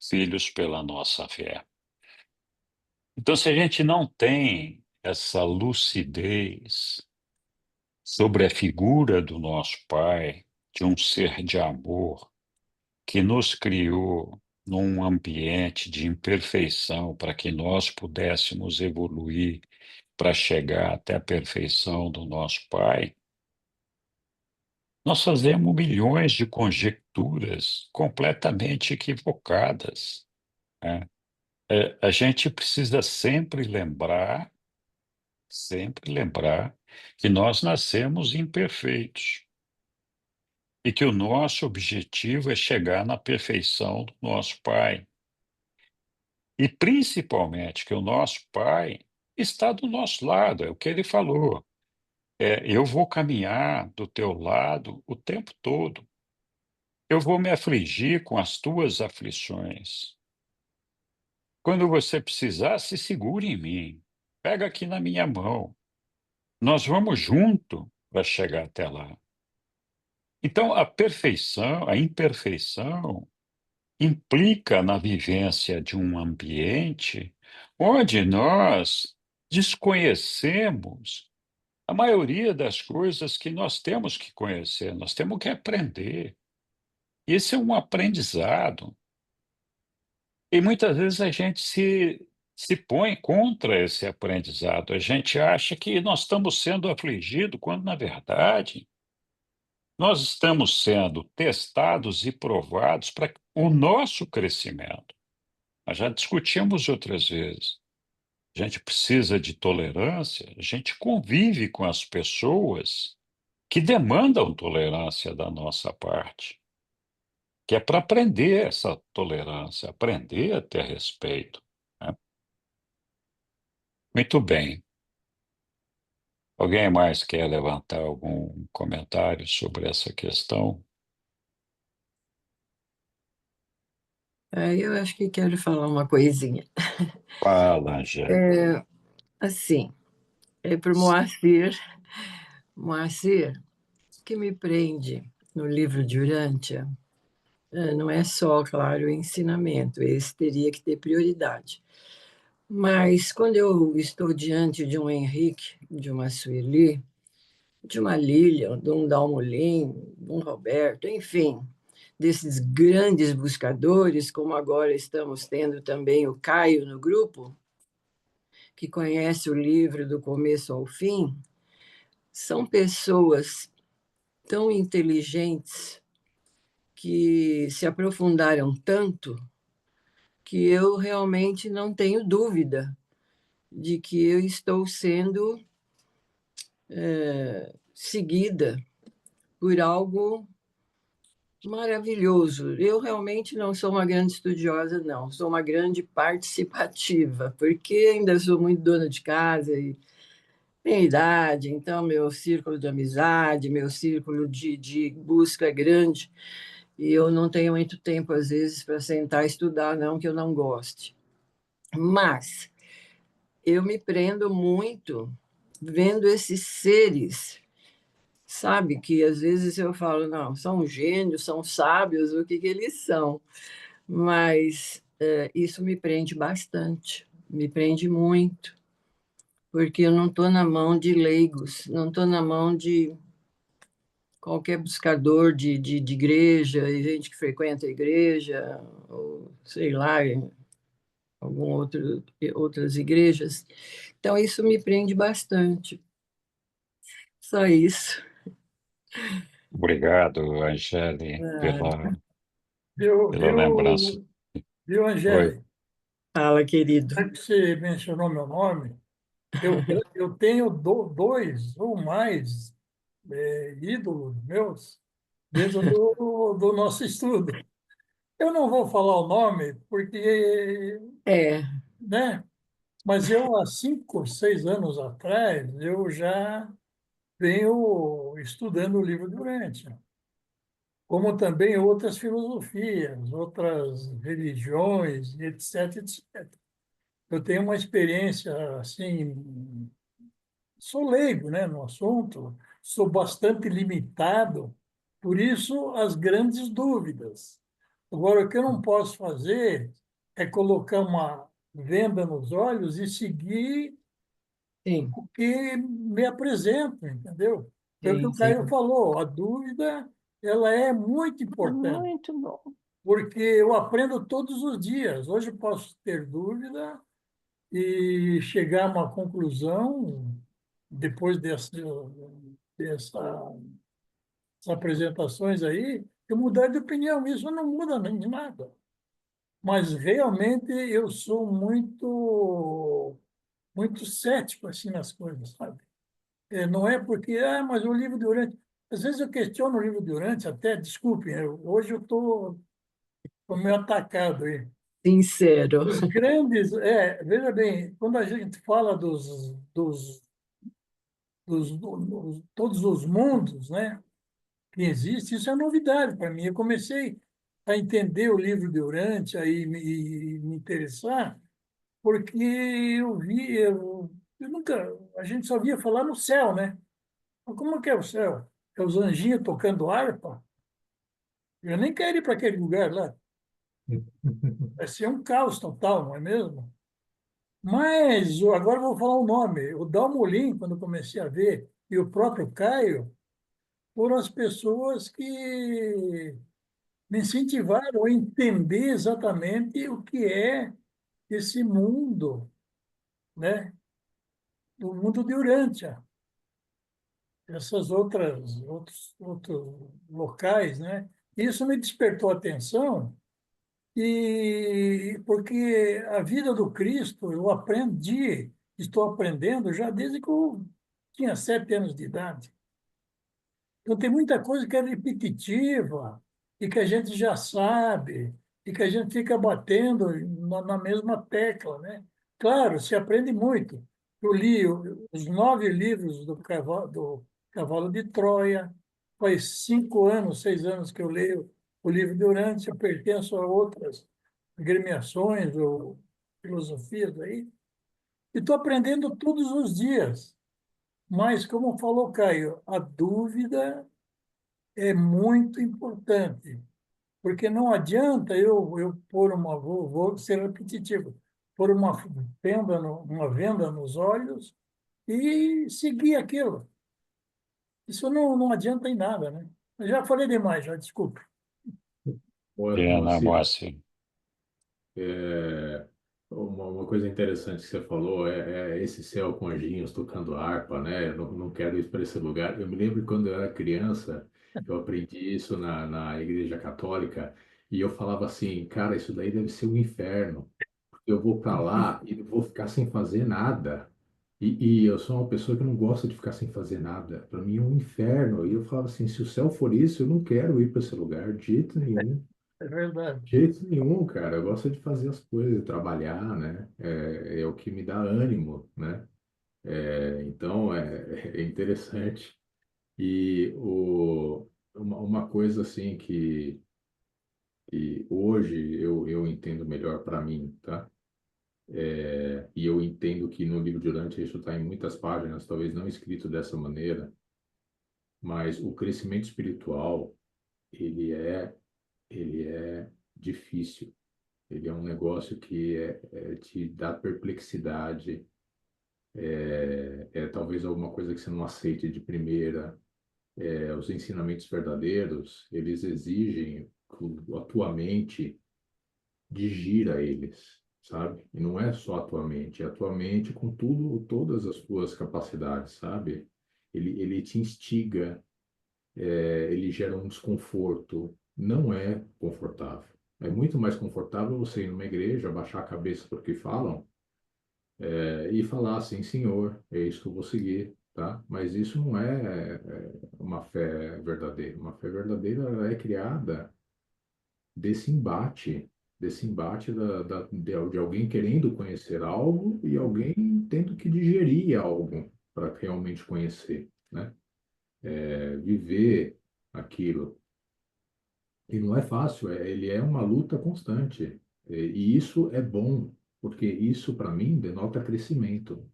filhos pela nossa fé. Então, se a gente não tem essa lucidez sobre a figura do nosso Pai, de um ser de amor que nos criou num ambiente de imperfeição para que nós pudéssemos evoluir para chegar até a perfeição do nosso Pai, nós fazemos milhões de conjecturas completamente equivocadas, né? A gente precisa sempre lembrar que nós nascemos imperfeitos e que o nosso objetivo é chegar na perfeição do nosso Pai. E principalmente que o nosso Pai está do nosso lado, é o que ele falou. Eu vou caminhar do teu lado o tempo todo. Eu vou me afligir com as tuas aflições. Quando você precisar, se segure em mim. Pega aqui na minha mão. Nós vamos junto para chegar até lá. Então, a perfeição, a imperfeição, implica na vivência de um ambiente onde nós desconhecemos a maioria das coisas que nós temos que conhecer, nós temos que aprender. Esse é um aprendizado. E muitas vezes a gente se põe contra esse aprendizado. A gente acha que nós estamos sendo afligidos, quando, na verdade, nós estamos sendo testados e provados para o nosso crescimento. Nós já discutimos outras vezes. A gente precisa de tolerância, a gente convive com as pessoas que demandam tolerância da nossa parte, que é para aprender essa tolerância, aprender a ter respeito, né? Muito bem. Alguém mais quer levantar algum comentário sobre essa questão? Eu acho que quero falar uma coisinha. Fala, Angélica. Assim, para o Moacir. Moacir, o que me prende no livro de Urântia não é só, claro, o ensinamento, esse teria que ter prioridade. Mas quando eu estou diante de um Henrique, de uma Sueli, de uma Lilian, de um Dalmolin, de um Roberto, enfim, desses grandes buscadores, como agora estamos tendo também o Caio no grupo, que conhece o livro do começo ao fim, são pessoas tão inteligentes que se aprofundaram tanto que eu realmente não tenho dúvida de que eu estou sendo seguida por algo maravilhoso. Eu realmente não sou uma grande estudiosa, não. Sou uma grande participativa, porque ainda sou muito dona de casa e tenho idade, então meu círculo de amizade, meu círculo de busca é grande, e eu não tenho muito tempo, às vezes, para sentar e estudar, não que eu não goste. Mas eu me prendo muito vendo esses seres, sabe? Que às vezes eu falo, não, são gênios, são sábios, o que que eles são? Mas isso me prende bastante, me prende muito, porque eu não estou na mão de leigos, não estou na mão de qualquer buscador de igreja, e gente que frequenta a igreja, ou sei lá, outras igrejas. Então, isso me prende bastante. Só isso. Obrigado, Angélica, pela, Viu, pela lembrança. viu, viu, Oi. Angélica? Fala, querido. Já que você mencionou meu nome, eu tenho dois ou mais ídolos meus dentro do nosso estudo. Eu não vou falar o nome, porque, É, né? Mas eu, há 5 ou 6 anos atrás, eu já venho estudando o livro de Urântia, como também outras filosofias, outras religiões, etc, etc. Eu tenho uma experiência, assim, sou leigo, né, no assunto, sou bastante limitado, por isso as grandes dúvidas. Agora, o que eu não posso fazer é colocar uma venda nos olhos e seguir sim, o que me apresentam, entendeu? É o que sim, o Caio sim. falou, a dúvida ela é muito É importante. muito bom. porque eu aprendo todos os dias. Hoje eu posso ter dúvida e chegar a uma conclusão depois dessas apresentações aí, eu mudar de opinião. Isso não muda nem nada. Mas realmente eu sou muito cético assim nas coisas, sabe? Não é porque, mas o livro Durante. Às vezes eu questiono o livro Durante, até, desculpem, hoje eu estou meio atacado aí. Sincero. Os grandes, veja bem, quando a gente fala todos os mundos, né, que existem, isso é novidade para mim. Eu comecei a entender o livro Durante, aí me interessar, porque eu nunca, a gente só via falar no céu, né? Mas como que é o céu? É os anjinhos tocando harpa? Eu nem quero ir para aquele lugar lá. Vai ser um caos total, não é mesmo? Mas agora eu vou falar o nome. O Dalmolin, quando eu comecei a ver, e o próprio Caio, foram as pessoas que me incentivaram a entender exatamente o que é esse mundo, né? O mundo de Urântia, essas outros locais, né? Isso me despertou a atenção e porque a vida do Cristo eu aprendi, estou aprendendo já desde que eu tinha 7 anos de idade. Então, tem muita coisa que é repetitiva e que a gente já sabe e que a gente fica batendo na mesma tecla, né? Claro, se aprende muito. Eu li os 9 livros do Cavalo de Troia. Faz 5 anos, 6 anos que eu leio o livro de Urântia. Eu pertenço a outras agremiações ou filosofias aí. E estou aprendendo todos os dias. Mas, como falou Caio, a dúvida é muito importante, porque não adianta eu pôr vou ser repetitivo, pôr uma venda nos olhos e seguir aquilo. Isso não adianta em nada, né? Eu já falei demais, já, desculpe. Moacir, Moacir. uma coisa interessante que você falou é esse céu com anjinhos tocando harpa, né? Eu não quero ir para esse lugar. Eu me lembro que quando eu era criança, eu aprendi isso na Igreja Católica e eu falava assim, cara, isso daí deve ser um inferno. Eu vou para lá e vou ficar sem fazer nada. E eu sou uma pessoa que não gosta de ficar sem fazer nada. Para mim é um inferno. E eu falava assim, se o céu for isso, eu não quero ir para esse lugar de jeito nenhum. É verdade. De jeito nenhum, cara. Eu gosto de fazer as coisas, trabalhar, né? É o que me dá ânimo, né? Então, é interessante. E uma coisa, assim, que hoje eu entendo melhor para mim, tá? E eu entendo que no livro de Dante isso está em muitas páginas, talvez não escrito dessa maneira, mas o crescimento espiritual, ele é, ele é difícil. Ele é um negócio que te dá perplexidade, talvez alguma coisa que você não aceite de primeira. Os ensinamentos verdadeiros, eles exigem que a tua mente digira eles, sabe? E não é só a tua mente com tudo, todas as tuas capacidades, sabe? Ele te instiga, ele gera um desconforto. Não é confortável. É muito mais confortável você ir numa igreja, baixar a cabeça para o que falam, e falar assim, Senhor, é isso que eu vou seguir, tá? Mas isso não é uma fé verdadeira. Uma fé verdadeira ela é criada desse embate, de alguém querendo conhecer algo e alguém tendo que digerir algo para realmente conhecer, né? Viver aquilo. E não é fácil, ele é uma luta constante. E isso é bom, porque isso, para mim, denota crescimento.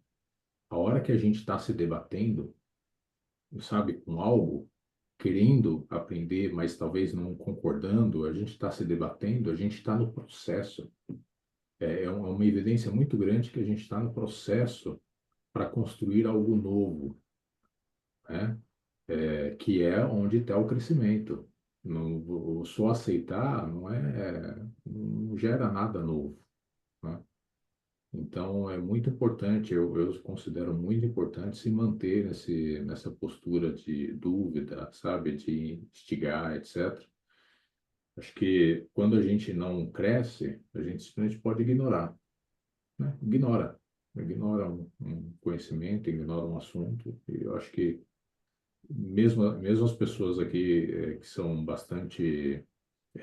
A hora que a gente está se debatendo, sabe, com algo, querendo aprender, mas talvez não concordando, a gente está se debatendo, a gente está no processo. É uma evidência muito grande que a gente está no processo para construir algo novo, né? Que é onde está o crescimento. Não, só aceitar não gera nada novo, né? Então, é muito importante, eu considero muito importante se manter nessa postura de dúvida, sabe, de instigar, etc. Acho que quando a gente não cresce, a gente simplesmente pode ignorar, né? Ignora um conhecimento, ignora um assunto. E eu acho que mesmo as pessoas aqui que são bastante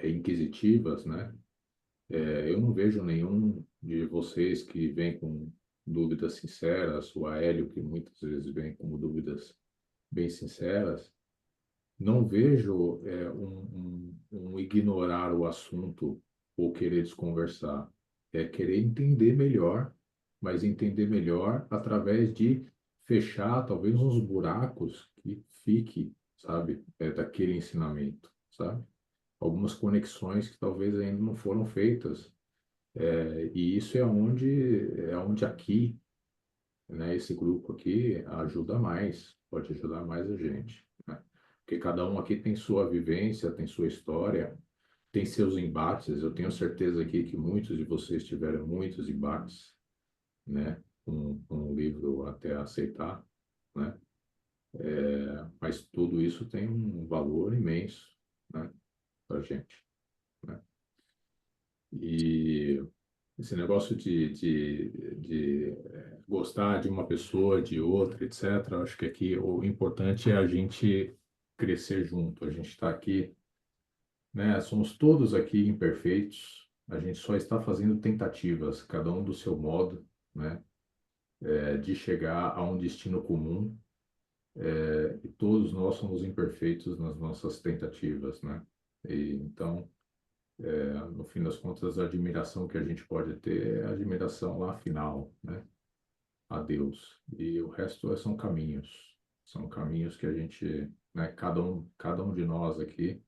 inquisitivas, né? Eu não vejo nenhum de vocês que vem com dúvidas sinceras, o Aélio, que muitas vezes vem com dúvidas bem sinceras. Não vejo um ignorar o assunto ou querer desconversar. É querer entender melhor, mas entender melhor através de fechar talvez uns buracos que fique, sabe, daquele ensinamento, sabe? Algumas conexões que talvez ainda não foram feitas. E isso é onde aqui, né, esse grupo aqui ajuda mais, pode ajudar mais a gente, né? Porque cada um aqui tem sua vivência, tem sua história, tem seus embates. Eu tenho certeza aqui que muitos de vocês tiveram muitos embates, né, com o livro até aceitar, né? Mas tudo isso tem um valor imenso, né, para a gente, né? E esse negócio de gostar de uma pessoa, de outra, etc. Acho que aqui o importante é a gente crescer junto. A gente está aqui, né? Somos todos aqui imperfeitos. A gente só está fazendo tentativas, cada um do seu modo, né? De chegar a um destino comum. E todos nós somos imperfeitos nas nossas tentativas, né? E então, no fim das contas, a admiração que a gente pode ter é a admiração lá final, né? A Deus. E o resto são caminhos. São caminhos que a gente, né, cada um de nós aqui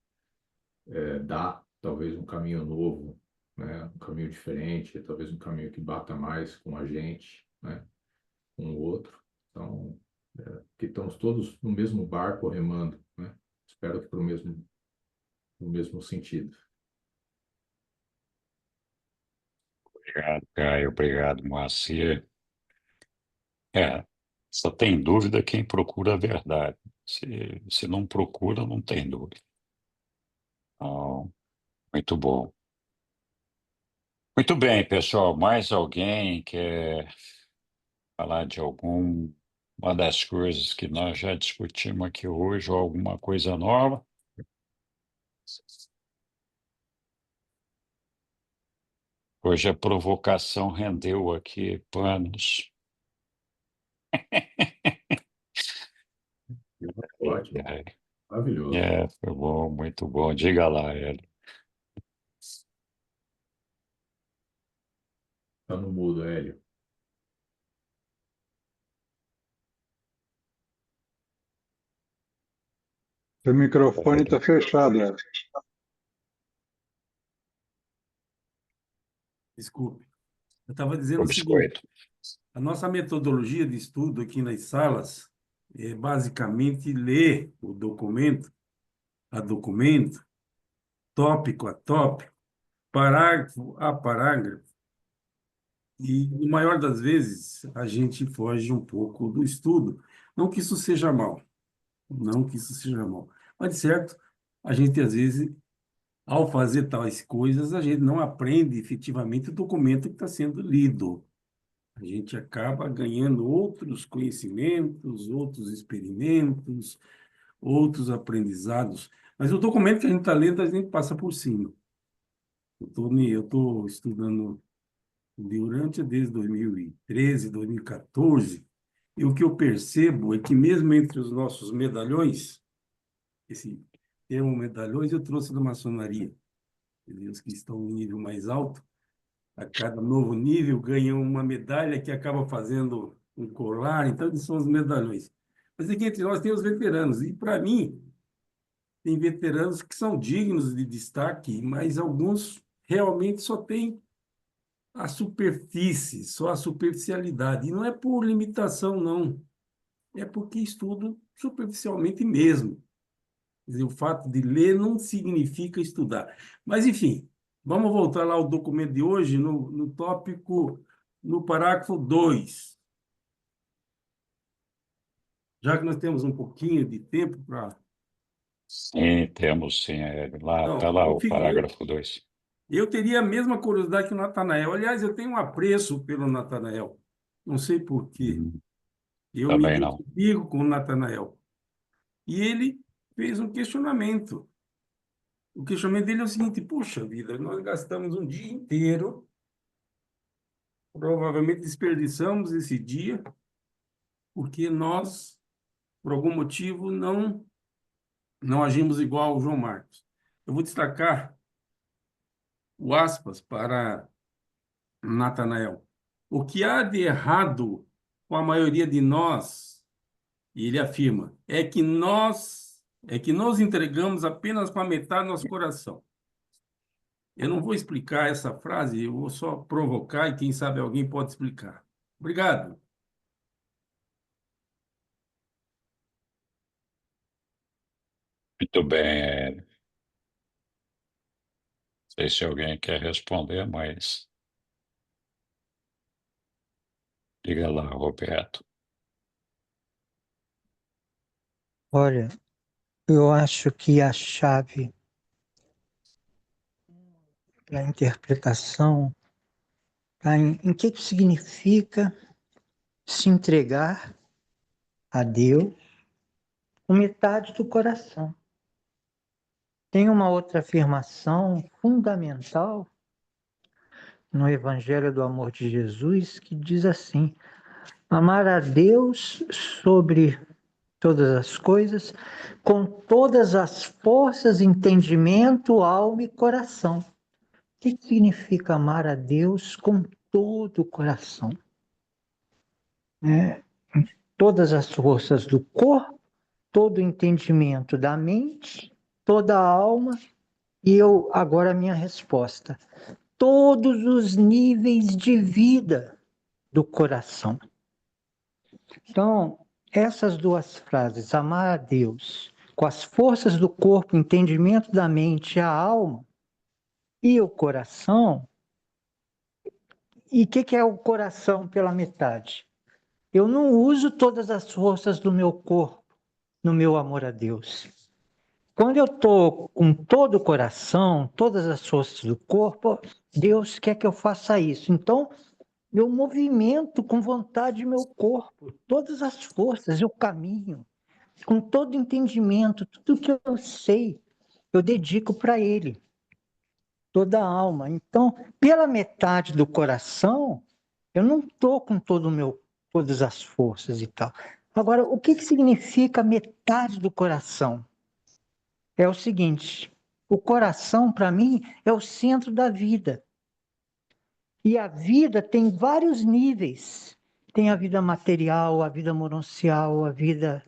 dá talvez um caminho novo, né, um caminho diferente, talvez um caminho que bata mais com a gente, né, com o outro. Então, que estamos todos no mesmo barco remando, né? Espero que para no mesmo sentido. Obrigado, Caio. Obrigado, Moacir. Só tem dúvida quem procura a verdade. Se não procura, não tem dúvida. Então, muito bom. Muito bem, pessoal. Mais alguém quer falar de alguma das coisas que nós já discutimos aqui hoje ou alguma coisa nova? Hoje a provocação rendeu aqui panos. Ótimo, maravilhoso. Foi bom, muito bom. Diga lá, Hélio. Está no mudo, Hélio. Seu microfone está fechado, Hélio. Desculpe. Eu estava dizendo O o seguinte: biscoito. a nossa metodologia de estudo aqui nas salas é basicamente ler o documento a documento, tópico a tópico, parágrafo a parágrafo, e, no maior das vezes, a gente foge um pouco do estudo. Não que isso seja mal, não que isso seja mal, mas, de certo, a gente, às vezes, ao fazer tais coisas, a gente não aprende efetivamente o documento que está sendo lido. A gente acaba ganhando outros conhecimentos, outros experimentos, outros aprendizados. Mas o documento que a gente está lendo, a gente passa por cima. Eu estou estudando durante desde 2013, 2014, e o que eu percebo é que mesmo entre os nossos medalhões, esse termo medalhões eu trouxe da maçonaria, os que estão no nível mais alto, a cada novo nível ganham uma medalha que acaba fazendo um colar, então eles são os medalhões. Mas aqui entre nós tem os veteranos, e para mim, tem veteranos que são dignos de destaque, mas alguns realmente só têm a superfície, só a superficialidade. E não é por limitação, não. É porque estudam superficialmente mesmo. Quer dizer, o fato de ler não significa estudar. Mas, enfim, vamos voltar lá ao documento de hoje, no tópico, no parágrafo 2. Já que nós temos um pouquinho de tempo para... Sim, temos sim. Lá, tá Então, lá o parágrafo 2. eu teria a mesma curiosidade que o Natanael. Aliás, eu tenho um apreço pelo Natanael. Não sei por quê. Eu me Também não. identifico com o Natanael. E ele fez um questionamento. O questionamento dele é o seguinte: puxa vida, nós gastamos um dia inteiro, provavelmente desperdiçamos esse dia, porque nós, por algum motivo, não agimos igual ao João Marcos. Eu vou destacar o aspas para Natanael. O que há de errado com a maioria de nós, e ele afirma, é que nos entregamos apenas com a metade do nosso coração. Eu não vou explicar essa frase, eu vou só provocar e quem sabe alguém pode explicar. Obrigado. Muito bem. Não sei se alguém quer responder, mas diga lá, Roberto. Olha, eu acho que a chave da interpretação está em que significa se entregar a Deus com metade do coração. Tem uma outra afirmação fundamental no Evangelho do Amor de Jesus que diz assim: amar a Deus sobre todas as coisas, com todas as forças, entendimento, alma e coração. O que significa amar a Deus com todo o coração? Todas as forças do corpo, todo o entendimento da mente, toda a alma, e agora a minha resposta: todos os níveis de vida do coração. Então, essas duas frases, amar a Deus com as forças do corpo, entendimento da mente, a alma e o coração. E o que é o coração pela metade? Eu não uso todas as forças do meu corpo no meu amor a Deus. Quando eu estou com todo o coração, todas as forças do corpo, Deus quer que eu faça isso. Então, eu movimento com vontade meu corpo, todas as forças, eu caminho, com todo entendimento, tudo que eu sei, eu dedico para Ele, toda a alma. Então, pela metade do coração, eu não estou com todas as forças e tal. Agora, o que significa metade do coração? É o seguinte: o coração, para mim, é o centro da vida. E a vida tem vários níveis. Tem a vida material, a vida mononcial, a vida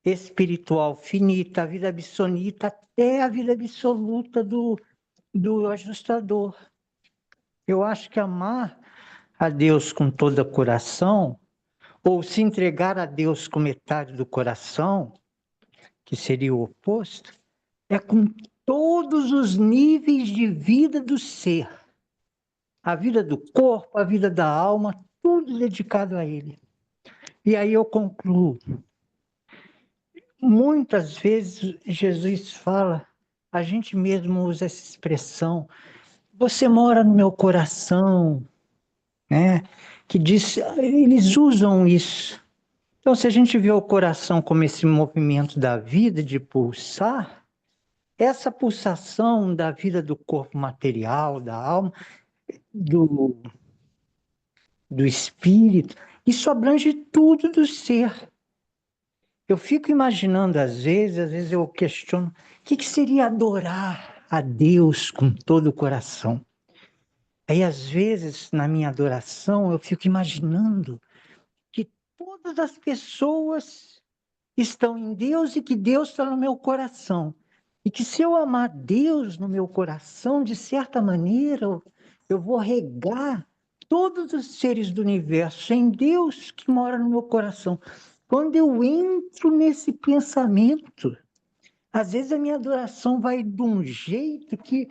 espiritual finita, a vida absonita, até a vida absoluta do ajustador. Eu acho que amar a Deus com todo o coração, ou se entregar a Deus com metade do coração, que seria o oposto, é com todos os níveis de vida do ser. A vida do corpo, a vida da alma, tudo dedicado a Ele. E aí eu concluo. Muitas vezes Jesus fala, a gente mesmo usa essa expressão, você mora no meu coração, né? Que diz, eles usam isso. Então, se a gente vê o coração como esse movimento da vida, de pulsar, essa pulsação da vida do corpo material, da alma, do espírito, isso abrange tudo do ser. Eu fico imaginando, às vezes eu questiono, o que seria adorar a Deus com todo o coração? Aí, às vezes, na minha adoração, eu fico imaginando que todas as pessoas estão em Deus e que Deus está no meu coração. E que se eu amar Deus no meu coração, de certa maneira, eu vou regar todos os seres do universo em Deus que mora no meu coração. Quando eu entro nesse pensamento, Às vezes a minha adoração vai de um jeito que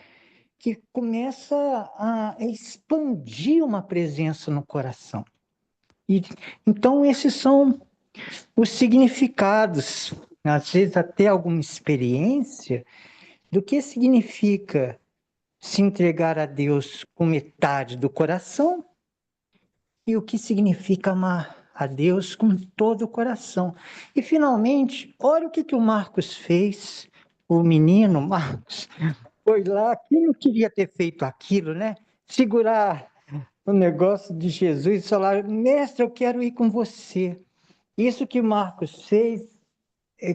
começa a expandir uma presença no coração. E, então, esses são os significados, às vezes até alguma experiência, do que significa se entregar a Deus com metade do coração e o que significa amar a Deus com todo o coração. E, finalmente, olha o que o Marcos fez, o menino Marcos foi lá, quem não queria ter feito aquilo, né? Segurar o negócio de Jesus e falar, mestre, eu quero ir com você. Isso que Marcos fez,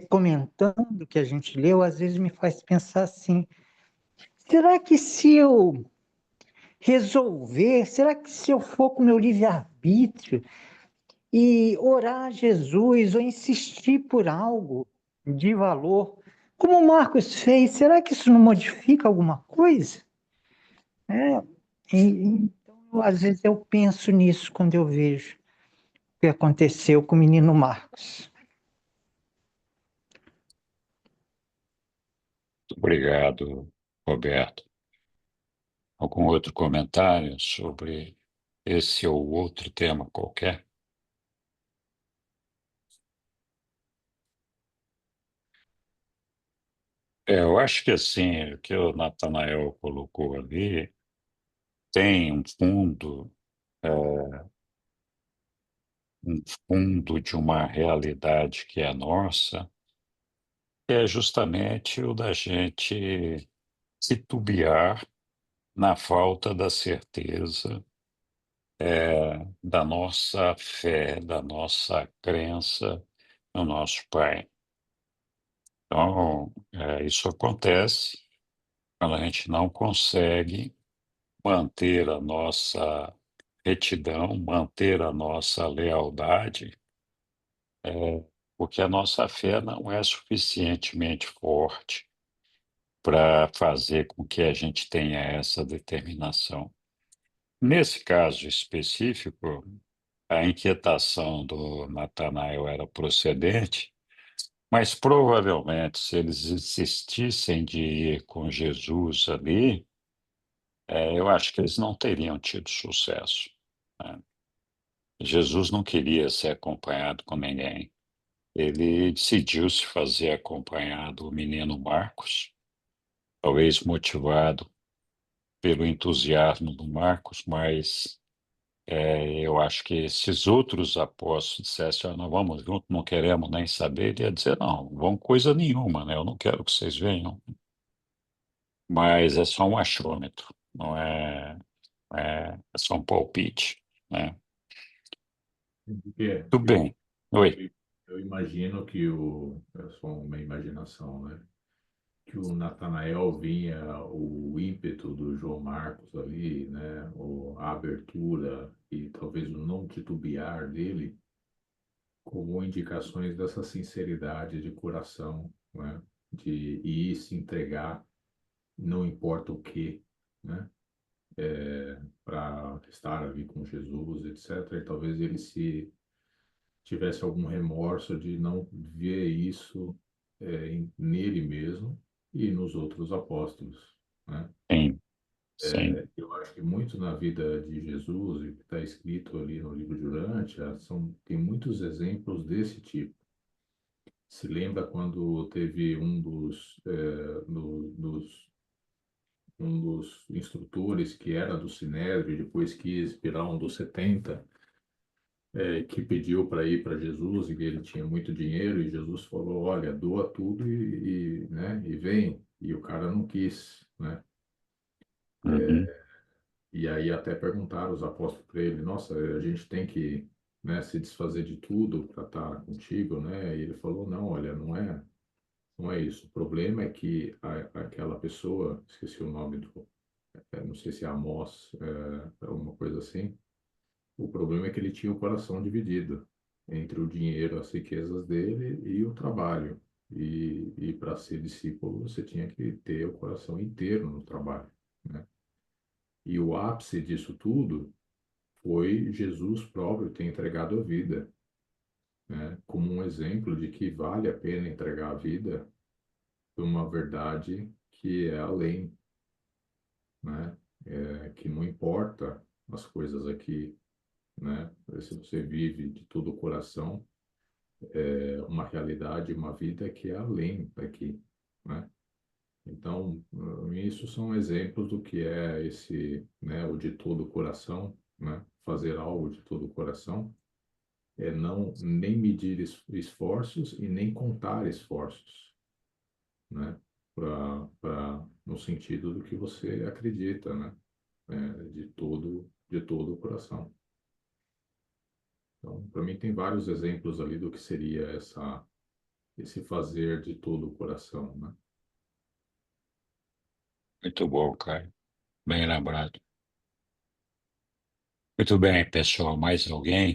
comentando o que a gente leu, às vezes me faz pensar assim, será que se eu resolver, será que se eu for com meu livre-arbítrio e orar a Jesus ou insistir por algo de valor, como o Marcos fez, será que isso não modifica alguma coisa? É, então, às vezes eu penso nisso quando eu vejo o que aconteceu com o menino Marcos. Obrigado, Roberto. Algum outro comentário sobre esse ou outro tema qualquer? Eu acho que assim, o que o Natanael colocou ali tem um fundo de uma realidade que é nossa, que é justamente o da gente titubear na falta da certeza da nossa fé, da nossa crença no nosso Pai. Então, isso acontece quando a gente não consegue manter a nossa retidão, manter a nossa lealdade, porque a nossa fé não é suficientemente forte para fazer com que a gente tenha essa determinação. Nesse caso específico, a inquietação do Natanael era procedente, mas provavelmente, se eles insistissem de ir com Jesus ali, eu acho que eles não teriam tido sucesso, né? Jesus não queria ser acompanhado com ninguém. Ele decidiu se fazer acompanhado do menino Marcos, talvez motivado pelo entusiasmo do Marcos, mas eu acho que esses outros apóstolos dissessem, "Ah, nós vamos junto, não queremos nem saber", ele ia dizer, não, vão coisa nenhuma, né? Eu não quero que vocês venham. Mas é só um achômetro, não é só um palpite, né? Porque Tudo bem. Oi. eu imagino que é só uma imaginação, né? Que o Natanael vinha o ímpeto do João Marcos ali, né? A abertura e talvez o não titubear dele como indicações dessa sinceridade de coração, né? De ir se entregar, não importa o que, né? Para estar ali com Jesus, etc. E talvez ele se tivesse algum remorso de não ver isso nele mesmo e nos outros apóstolos, né? Sim, sim, Eu acho que muito na vida de Jesus, e que está escrito ali no livro de Urântia, tem muitos exemplos desse tipo. Se lembra quando teve um dos instrutores que era do Sinédrio, depois quis virar um dos 70, que pediu para ir para Jesus e ele tinha muito dinheiro e Jesus falou, olha, doa tudo né, e vem. E o cara não quis, né? uhum, E aí até perguntaram os apóstolos para ele, nossa, a gente tem que, né, se desfazer de tudo para estar contigo, né? E ele falou, não, olha, não é isso. O problema é que aquela pessoa, esqueci o nome não sei se é Amós, alguma coisa assim. O problema é que ele tinha o coração dividido entre o dinheiro, as riquezas dele e o trabalho. E para ser discípulo, você tinha que ter o coração inteiro no trabalho, né? E o ápice disso tudo foi Jesus próprio ter entregado a vida, né? Como um exemplo de que vale a pena entregar a vida de uma verdade que é além, né? Que não importa as coisas aqui, né? Se você vive de todo o coração, uma realidade, uma vida que é além daqui, né? Então, isso são exemplos do que é esse, né, o de todo o coração, né? Fazer algo de todo o coração é não nem medir esforços e nem contar esforços, né? No sentido do que você acredita, né? De todo o coração. Então, para mim tem vários exemplos ali do que seria esse fazer de todo o coração, né? Muito bom, Caio. Bem lembrado. Muito bem, pessoal. Mais alguém?